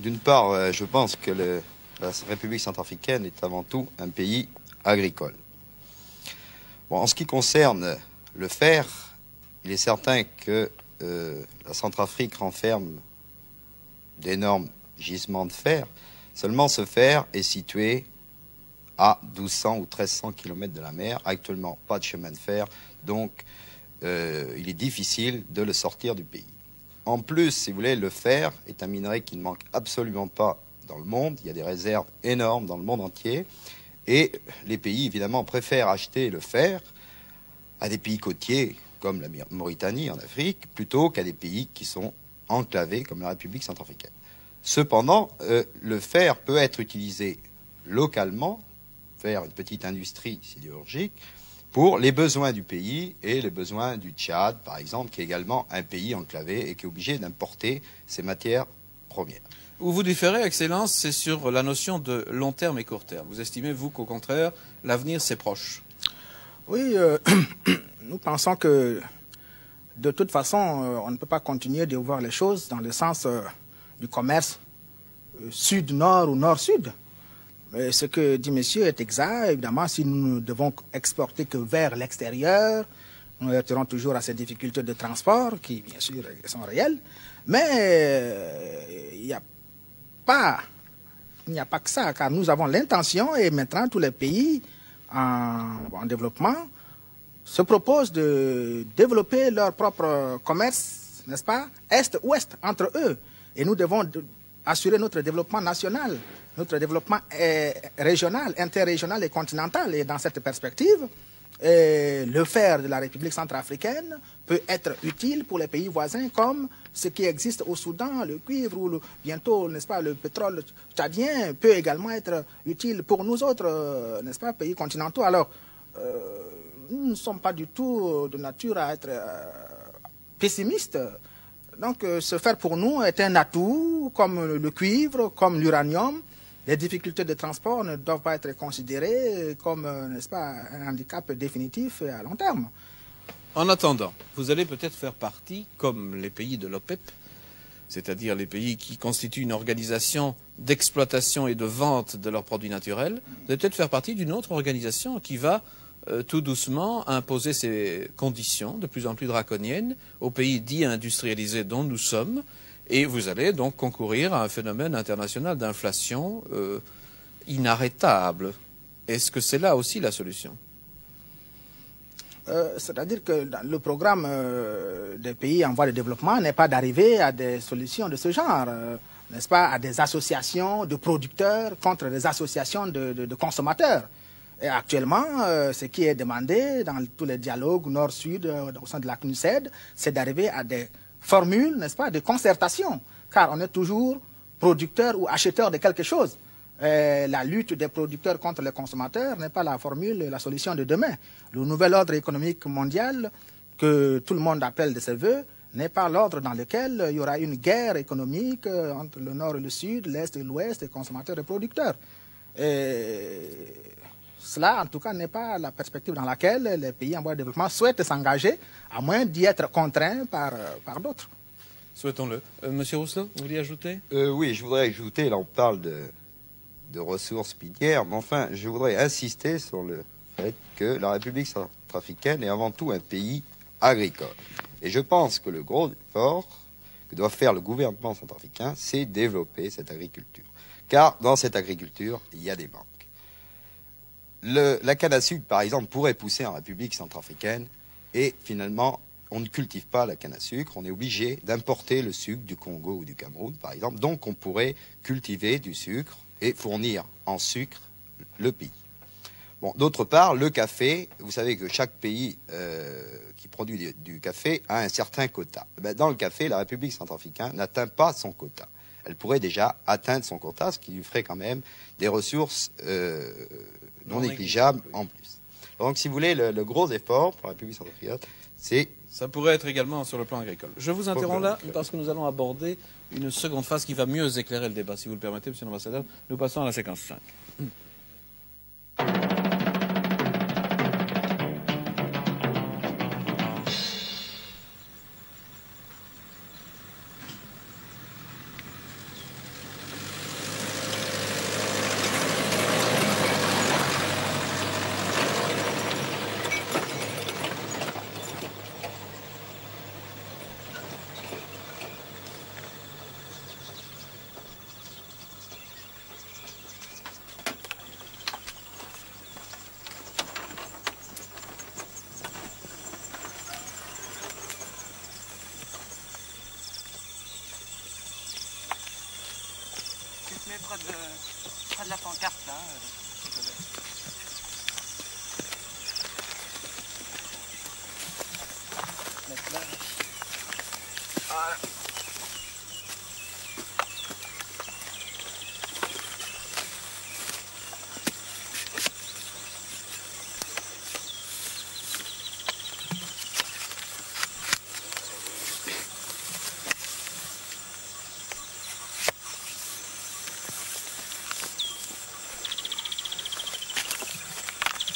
H: d'une part, je pense que la République centrafricaine est avant tout un pays agricole. Bon, en ce qui concerne le fer, il est certain que la Centrafrique renferme d'énormes gisements de fer. Seulement, ce fer est situé à 1200 ou 1300 km de la mer. Actuellement, pas de chemin de fer, donc il est difficile de le sortir du pays. En plus, si vous voulez, le fer est un minerai qui ne manque absolument pas dans le monde. Il y a des réserves énormes dans le monde entier. Et les pays, évidemment, préfèrent acheter le fer à des pays côtiers, comme la Mauritanie en Afrique, plutôt qu'à des pays qui sont enclavés, comme la République centrafricaine. Cependant, le fer peut être utilisé localement, faire une petite industrie sidérurgique, pour les besoins du pays et les besoins du Tchad, par exemple, qui est également un pays enclavé et qui est obligé d'importer ses matières premières.
A: Où vous différez, Excellence, c'est sur la notion de long terme et court terme. Vous estimez, vous, qu'au contraire, l'avenir, c'est proche?
G: Oui, nous pensons que, de toute façon, on ne peut pas continuer de voir les choses dans le sens du commerce sud-nord ou nord-sud. Ce que dit monsieur est exact. Évidemment, si nous ne devons exporter que vers l'extérieur, nous heurterons toujours à ces difficultés de transport qui, bien sûr, sont réelles. Mais il n'y a pas que ça, car nous avons l'intention, et maintenant tous les pays en développement se proposent de développer leur propre commerce, n'est-ce pas, est-ouest, entre eux. Et nous devons assurer notre développement national, notre développement régional, interrégional et continental. Et dans cette perspective, le fer de la République centrafricaine peut être utile pour les pays voisins, comme ce qui existe au Soudan, le cuivre ou bientôt, n'est-ce pas, le pétrole tchadien peut également être utile pour nous autres, n'est-ce pas, pays continentaux. Alors, nous ne sommes pas du tout de nature à être pessimiste. Donc ce fer pour nous est un atout, comme le cuivre, comme l'uranium. Les difficultés de transport ne doivent pas être considérées comme, n'est-ce pas, un handicap définitif et à long terme.
A: En attendant, vous allez peut-être faire partie, comme les pays de l'OPEP, c'est-à-dire les pays qui constituent une organisation d'exploitation et de vente de leurs produits naturels, vous allez peut-être faire partie d'une autre organisation qui va tout doucement imposer ses conditions de plus en plus draconiennes aux pays dits industrialisés dont nous sommes, et vous allez donc concourir à un phénomène international d'inflation inarrêtable. Est-ce que c'est là aussi la solution ?
G: C'est-à-dire que le programme des pays en voie de développement n'est pas d'arriver à des solutions de ce genre, n'est-ce pas, à des associations de producteurs contre des associations de consommateurs. Et actuellement, ce qui est demandé dans tous les dialogues nord-sud au sein de la CNUSED, c'est d'arriver à des formules, n'est-ce pas, de concertation, car on est toujours producteur ou acheteur de quelque chose. La lutte des producteurs contre les consommateurs n'est pas la formule, la solution de demain. Le nouvel ordre économique mondial, que tout le monde appelle de ses voeux, n'est pas l'ordre dans lequel il y aura une guerre économique entre le nord et le sud, l'est et l'ouest, les consommateurs et producteurs. Et cela, en tout cas, n'est pas la perspective dans laquelle les pays en voie de développement souhaitent s'engager, à moins d'y être contraints par d'autres.
A: Souhaitons-le. Monsieur Rousselot, vous vouliez ajouter ?
H: Oui, je voudrais ajouter, là on parle de ressources minières, mais enfin, je voudrais insister sur le fait que la République centrafricaine est avant tout un pays agricole. Et je pense que le gros effort que doit faire le gouvernement centrafricain, c'est développer cette agriculture. Car dans cette agriculture, il y a des manques. La canne à sucre, par exemple, pourrait pousser en République centrafricaine et finalement, on ne cultive pas la canne à sucre, on est obligé d'importer le sucre du Congo ou du Cameroun, par exemple. Donc, on pourrait cultiver du sucre et fournir en sucre le pays. Bon, d'autre part, le café, vous savez que chaque pays qui produit du café a un certain quota. Ben, dans le café, la République centrafricaine n'atteint pas son quota. Elle pourrait déjà atteindre son quota, ce qui lui ferait quand même des ressources non négligeables en plus. Donc, si vous voulez, le gros effort pour la République centrafricaine, c'est...
A: Ça pourrait être également sur le plan agricole. Je vous interromps là parce que nous allons aborder une seconde phase qui va mieux éclairer le débat. Si vous le permettez, monsieur l'ambassadeur, nous passons à la séquence 5.
J: Près de la pancarte là.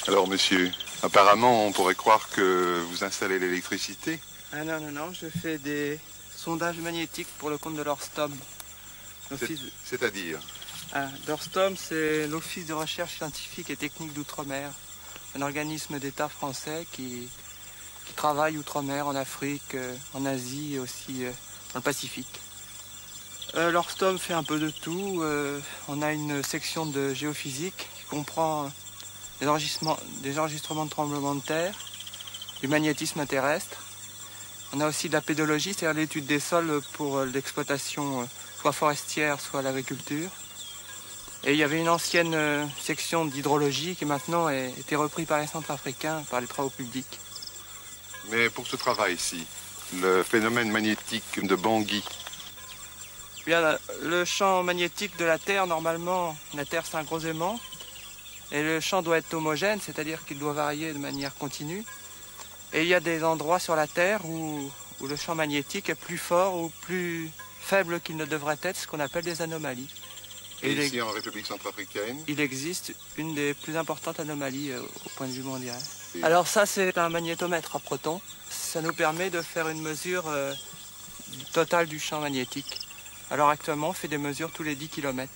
K: Alors, monsieur, apparemment, on pourrait croire que vous installez l'électricité.
J: Ah non, je fais des sondages magnétiques pour le compte de l'Orstom.
K: C'est-à-dire
J: L'Orstom, c'est l'Office de recherche scientifique et technique d'outre-mer, un organisme d'État français qui travaille outre-mer, en Afrique, en Asie et aussi dans le Pacifique. L'Orstom fait un peu de tout. On a une section de géophysique qui comprend des enregistrements de tremblements de terre, du magnétisme terrestre. On a aussi de la pédologie, c'est-à-dire l'étude des sols pour l'exploitation soit forestière, soit l'agriculture. Et il y avait une ancienne section d'hydrologie qui maintenant a été reprise par les Centrafricains, par les travaux publics.
K: Mais pour ce travail-ci, le phénomène magnétique de Bangui.
J: Bien, le champ magnétique de la Terre, normalement, la Terre c'est un gros aimant. Et le champ doit être homogène, c'est-à-dire qu'il doit varier de manière continue. Et il y a des endroits sur la Terre où où le champ magnétique est plus fort ou plus faible qu'il ne devrait être, ce qu'on appelle des anomalies.
K: Et ici, en République centrafricaine,
J: il existe une des plus importantes anomalies au point de vue mondial. Alors ça, c'est un magnétomètre à protons. Ça nous permet de faire une mesure totale du champ magnétique. Alors actuellement, on fait des mesures tous les 10 km.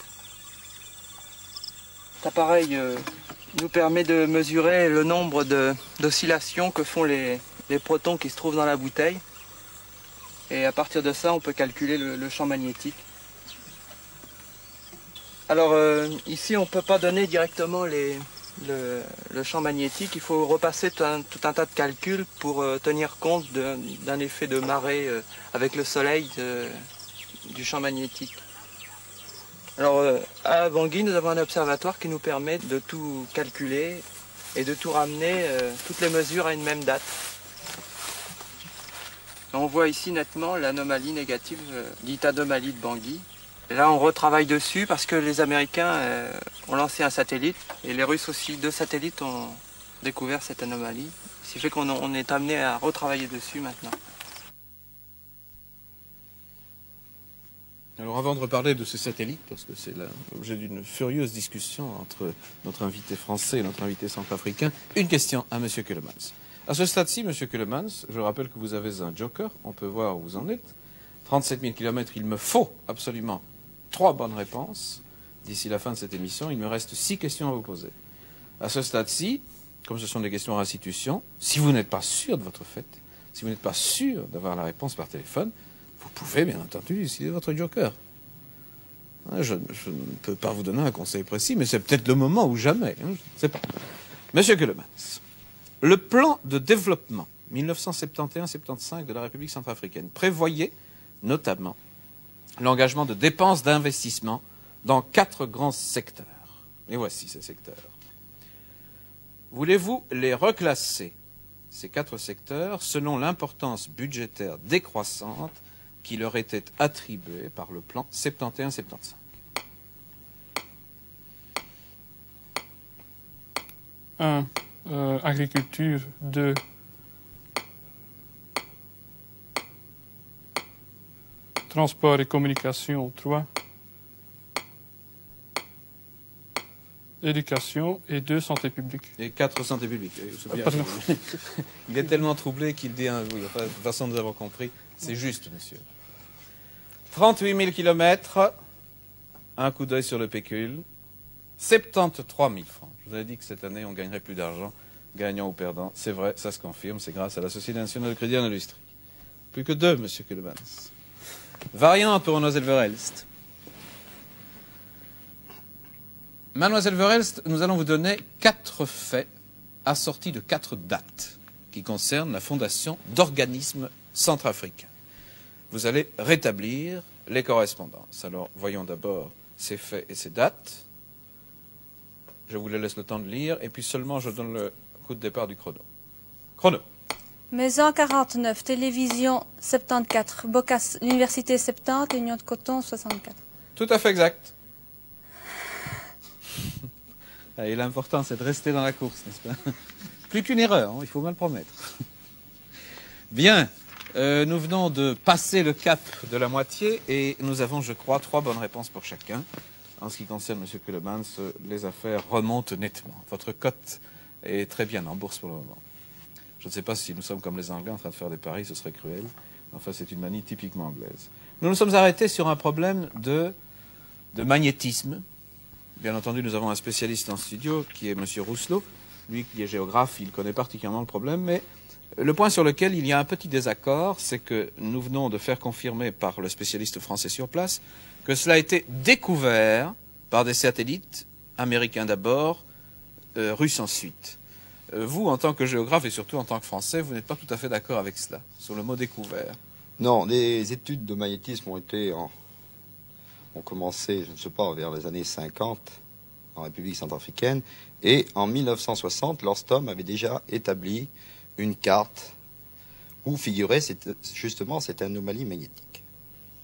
J: Cet appareil nous permet de mesurer le nombre d'oscillations que font les protons qui se trouvent dans la bouteille. Et à partir de ça, on peut calculer le champ magnétique. Alors ici, on ne peut pas donner directement le champ magnétique. Il faut repasser tout un tas de calculs pour tenir compte d'un effet de marée avec le soleil du champ magnétique. Alors à Bangui, nous avons un observatoire qui nous permet de tout calculer et de tout ramener, toutes les mesures à une même date. On voit ici nettement l'anomalie négative, dite anomalie de Bangui. Et là, on retravaille dessus parce que les Américains ont lancé un satellite et les Russes aussi, 2 satellites ont découvert cette anomalie. Ce qui fait qu'on est amené à retravailler dessus maintenant.
A: Alors avant de reparler de ces satellites, parce que c'est l'objet d'une furieuse discussion entre notre invité français et notre invité centrafricain, une question à M. Keulemans. À ce stade-ci, M. Keulemans, je rappelle que vous avez un joker, on peut voir où vous en êtes. 37 000 km, il me faut absolument 3 bonnes réponses. D'ici la fin de cette émission, il me reste 6 questions à vous poser. À ce stade-ci, comme ce sont des questions à restitution, si vous n'êtes pas sûr de votre fait, si vous n'êtes pas sûr d'avoir la réponse par téléphone, vous pouvez bien entendu utiliser votre joker. Je ne peux pas vous donner un conseil précis, mais c'est peut-être le moment ou jamais. Je ne sais pas. Monsieur Keulemans, le plan de développement 1971-75 de la République centrafricaine prévoyait notamment l'engagement de dépenses d'investissement dans 4 grands secteurs. Et voici ces secteurs. Voulez-vous les reclasser, ces 4 secteurs, selon l'importance budgétaire décroissante qui leur était attribuée par le plan 71-75?
B: 1. Agriculture. 2. Transport et communication. 3. Éducation. Et 2. Santé publique.
A: Et 4. Santé publique. Il est tellement troublé qu'il dit un oui. Enfin, de toute façon, nous avons compris. C'est juste, monsieur. 38 000 kilomètres. Un coup d'œil sur le pécule. 73 000 francs. Je vous avais dit que cette année, on gagnerait plus d'argent, gagnant ou perdant. C'est vrai, ça se confirme. C'est grâce à la Société nationale de crédit en industrie. Plus que 2, monsieur Keulemans. Variante pour Mademoiselle Verhelst. Mademoiselle Verhelst, nous allons vous donner 4 faits assortis de 4 dates qui concernent la fondation d'organismes centrafricains. Vous allez rétablir les correspondances. Alors, voyons d'abord ces faits et ces dates. Je vous laisse le temps de lire, et puis seulement je donne le coup de départ du chrono. Chrono.
F: Maison 49, télévision 74, Bocas, l'université 70, Union de coton 64.
A: Tout à fait exact. Et l'important, c'est de rester dans la course, n'est-ce pas? Plus qu'une erreur, hein, il faut mal promettre. Bien, nous venons de passer le cap de la moitié, et nous avons, je crois, 3 bonnes réponses pour chacun. En ce qui concerne M. Keulemans, les affaires remontent nettement. Votre cote est très bien en bourse pour le moment. Je ne sais pas si nous sommes comme les Anglais en train de faire des paris, ce serait cruel. Enfin, c'est une manie typiquement anglaise. Nous nous sommes arrêtés sur un problème de magnétisme. Bien entendu, nous avons un spécialiste en studio qui est M. Rousselot. Lui qui est géographe, il connaît particulièrement le problème. Mais le point sur lequel il y a un petit désaccord, c'est que nous venons de faire confirmer par le spécialiste français sur place que cela a été découvert par des satellites américains d'abord, russes ensuite. Vous, en tant que géographe et surtout en tant que Français, vous n'êtes pas tout à fait d'accord avec cela, sur le mot découvert.
H: Non, les études de magnétisme ont commencé, je ne sais pas, vers les années 50 en République centrafricaine. Et en 1960, l'Orstom avait déjà établi une carte où figurait justement cette anomalie magnétique.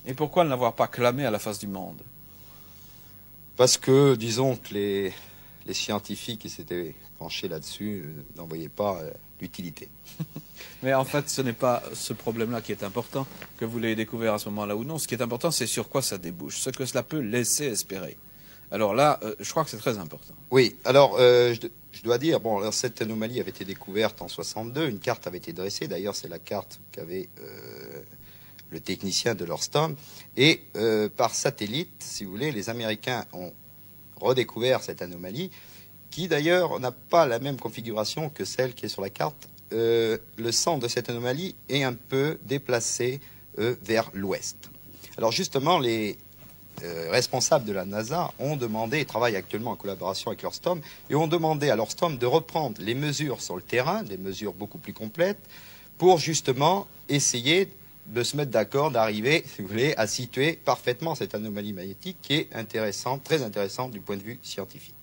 A: Et pourquoi ne l'avoir pas clamé à la face du monde?
H: Parce que, disons que les scientifiques qui s'étaient penchés là-dessus n'en voyaient pas l'utilité.
A: Mais en fait, ce n'est pas ce problème-là qui est important, que vous l'ayez découvert à ce moment-là ou non. Ce qui est important, c'est sur quoi ça débouche, ce que cela peut laisser espérer. Alors là, je crois que c'est très important.
H: Oui, alors je dois dire, bon, alors, cette anomalie avait été découverte en 62, une carte avait été dressée, d'ailleurs c'est la carte qu'avait le technicien de l'Orstom, et par satellite, si vous voulez, les Américains ont redécouvert cette anomalie, qui d'ailleurs n'a pas la même configuration que celle qui est sur la carte. Le centre de cette anomalie est un peu déplacé vers l'ouest. Alors justement, les responsables de la NASA ont demandé, et travaillent actuellement en collaboration avec l'Orstom, et ont demandé à l'Orstom de reprendre les mesures sur le terrain, des mesures beaucoup plus complètes, pour justement essayer de se mettre d'accord, d'arriver, si vous voulez, à situer parfaitement cette anomalie magnétique qui est intéressante, très intéressante du point de vue scientifique.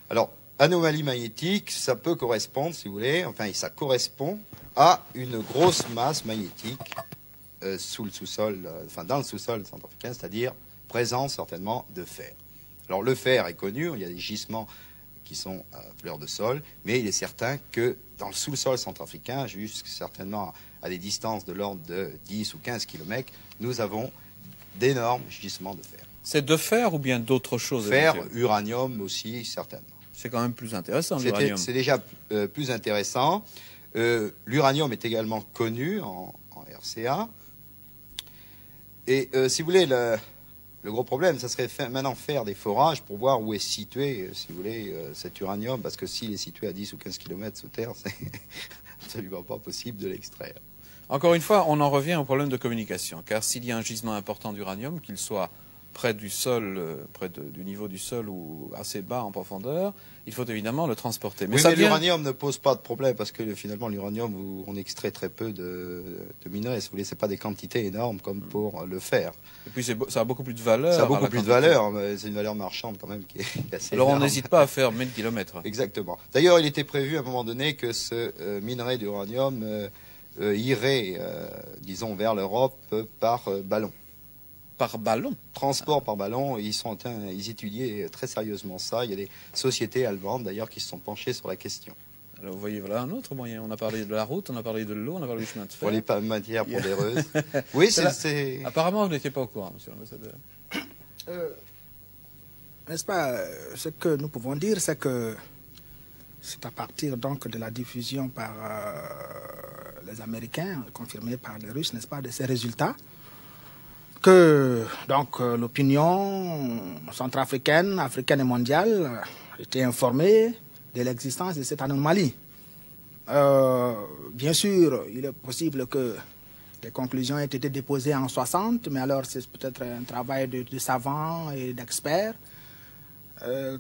H: Alors, anomalie magnétique, ça peut correspondre, si vous voulez, enfin, ça correspond à une grosse masse magnétique sous le sous-sol, enfin, dans le sous-sol centrafricain, c'est-à-dire présence certainement de fer. Alors, le fer est connu, il y a des gisements qui sont à fleur de sol, mais il est certain que dans le sous-sol centrafricain, jusqu'à certainement à des distances de l'ordre de 10 ou 15 km, nous avons d'énormes gisements de fer.
A: C'est de fer ou bien d'autres choses?
H: Fer, uranium aussi, certainement.
A: C'est quand même plus intéressant, l'uranium.
H: C'est déjà plus intéressant. L'uranium est également connu en RCA. Et si vous voulez, le gros problème, ça serait maintenant faire des forages pour voir où est situé, si vous voulez, cet uranium, parce que s'il est situé à 10 ou 15 km sous terre, c'est absolument pas possible de l'extraire.
A: Encore une fois, on en revient au problème de communication, car s'il y a un gisement important d'uranium, qu'il soit près du sol, du niveau du sol ou assez bas en profondeur, il faut évidemment le transporter.
H: Mais l'uranium ne pose pas de problème parce que finalement l'uranium, on extrait très peu de minerais. Si vous voulez, c'est pas des quantités énormes comme pour le fer.
A: Et puis ça a beaucoup plus de valeur.
H: Ça a beaucoup plus de valeur, mais c'est une valeur marchande quand même qui est assez
A: Alors
H: énorme.
A: on n'hésite pas à faire 1000 km.
H: Exactement. D'ailleurs, il était prévu à un moment donné que ce minerai d'uranium irait, disons, vers l'Europe par ballon.
A: Par ballon?
H: Transport par ballon, ils étudiaient très sérieusement ça. Il y a des sociétés allemandes d'ailleurs qui se sont penchées sur la question.
A: Alors vous voyez, voilà un autre moyen. On a parlé de la route, on a parlé de l'eau, on a parlé du chemin de fer.
H: Pour les matières pondéreuses. Oui, c'est...
A: Apparemment, vous n'étiez pas au courant, monsieur l'ambassadeur.
G: N'est-ce pas, ce que nous pouvons dire, c'est que c'est à partir donc de la diffusion par les Américains, confirmée par les Russes, n'est-ce pas, de ces résultats, que donc l'opinion centrafricaine, africaine et mondiale était informée de l'existence de cette anomalie. Bien sûr, il est possible que les conclusions aient été déposées en 60, mais alors c'est peut-être un travail de savants et d'experts.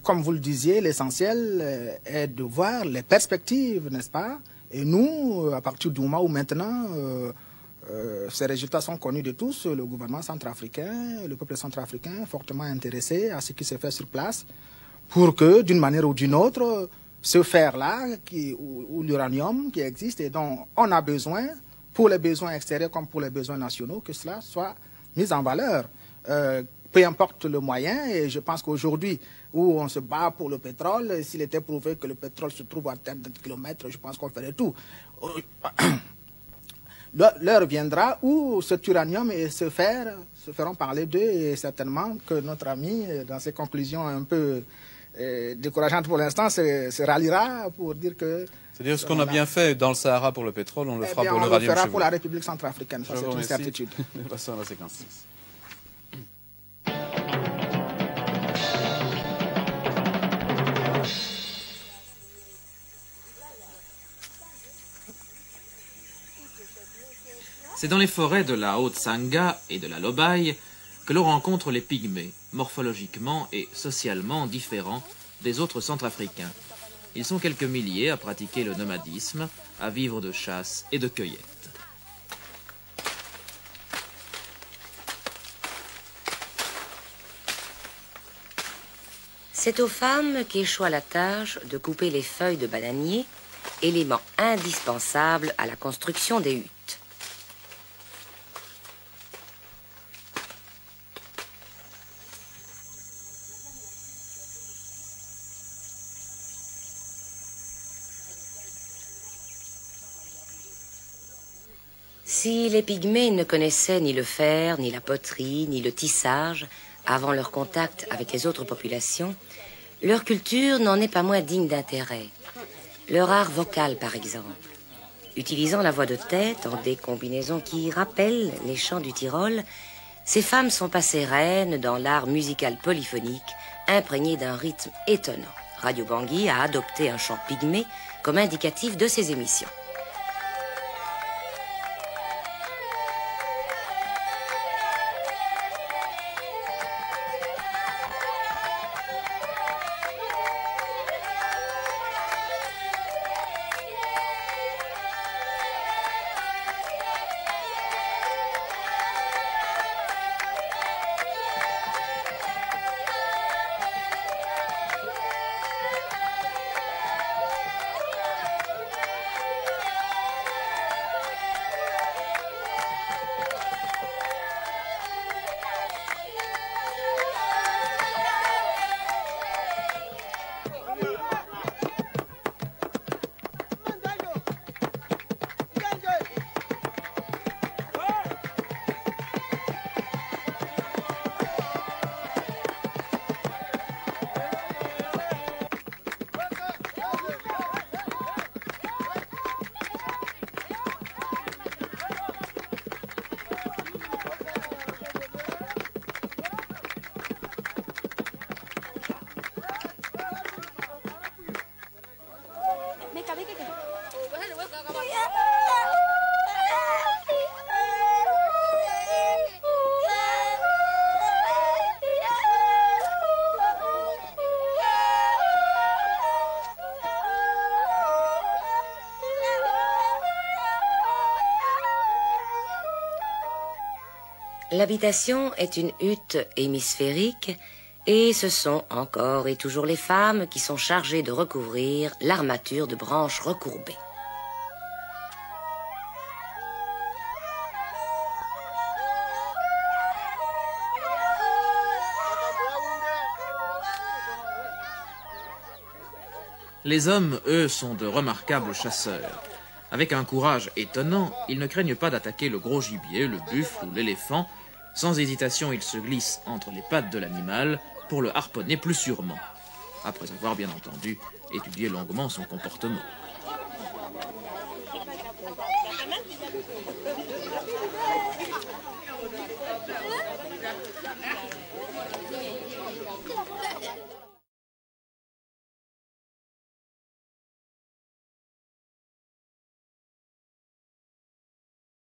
G: Comme vous le disiez, l'essentiel est de voir les perspectives, n'est-ce pas? Et nous, à partir du moment où maintenant ces résultats sont connus de tous, le gouvernement centrafricain, le peuple centrafricain est fortement intéressé à ce qui se fait sur place pour que, d'une manière ou d'une autre, ce fer-là, ou l'uranium qui existe et dont on a besoin, pour les besoins extérieurs comme pour les besoins nationaux, que cela soit mis en valeur. Peu importe le moyen, et je pense qu'aujourd'hui, où on se bat pour le pétrole, s'il était prouvé que le pétrole se trouve à tel kilomètre, je pense qu'on ferait tout. L'heure viendra où cet uranium et ce fer se feront parler d'eux, et certainement que notre ami, dans ses conclusions un peu décourageantes pour l'instant, se ralliera pour dire que...
A: C'est-à-dire ce qu'on a bien fait dans le Sahara pour le pétrole, on le fera pour l'uranium.
G: On le fera pour la République centrafricaine, ça c'est une certitude.
A: Nous passons à la séquence 6.
C: C'est dans les forêts de la Haute-Sangha et de la Lobaye que l'on rencontre les pygmées, morphologiquement et socialement différents des autres centrafricains. Ils sont quelques milliers à pratiquer le nomadisme, à vivre de chasse et de cueillette.
D: C'est aux femmes qu'échoit la tâche de couper les feuilles de bananier, élément indispensable à la construction des huttes. Si les Pygmées ne connaissaient ni le fer, ni la poterie, ni le tissage, avant leur contact avec les autres populations, leur culture n'en est pas moins digne d'intérêt. Leur art vocal, par exemple. Utilisant la voix de tête en des combinaisons qui rappellent les chants du Tyrol, ces femmes sont passées reines dans l'art musical polyphonique, imprégné d'un rythme étonnant. Radio Bangui a adopté un chant pygmée comme indicatif de ses émissions. L'habitation est une hutte hémisphérique et ce sont encore et toujours les femmes qui sont chargées de recouvrir l'armature de branches recourbées.
C: Les hommes, eux, sont de remarquables chasseurs. Avec un courage étonnant, ils ne craignent pas d'attaquer le gros gibier, le buffle ou l'éléphant. Sans hésitation, ils se glissent entre les pattes de l'animal pour le harponner plus sûrement, après avoir bien entendu étudié longuement son comportement.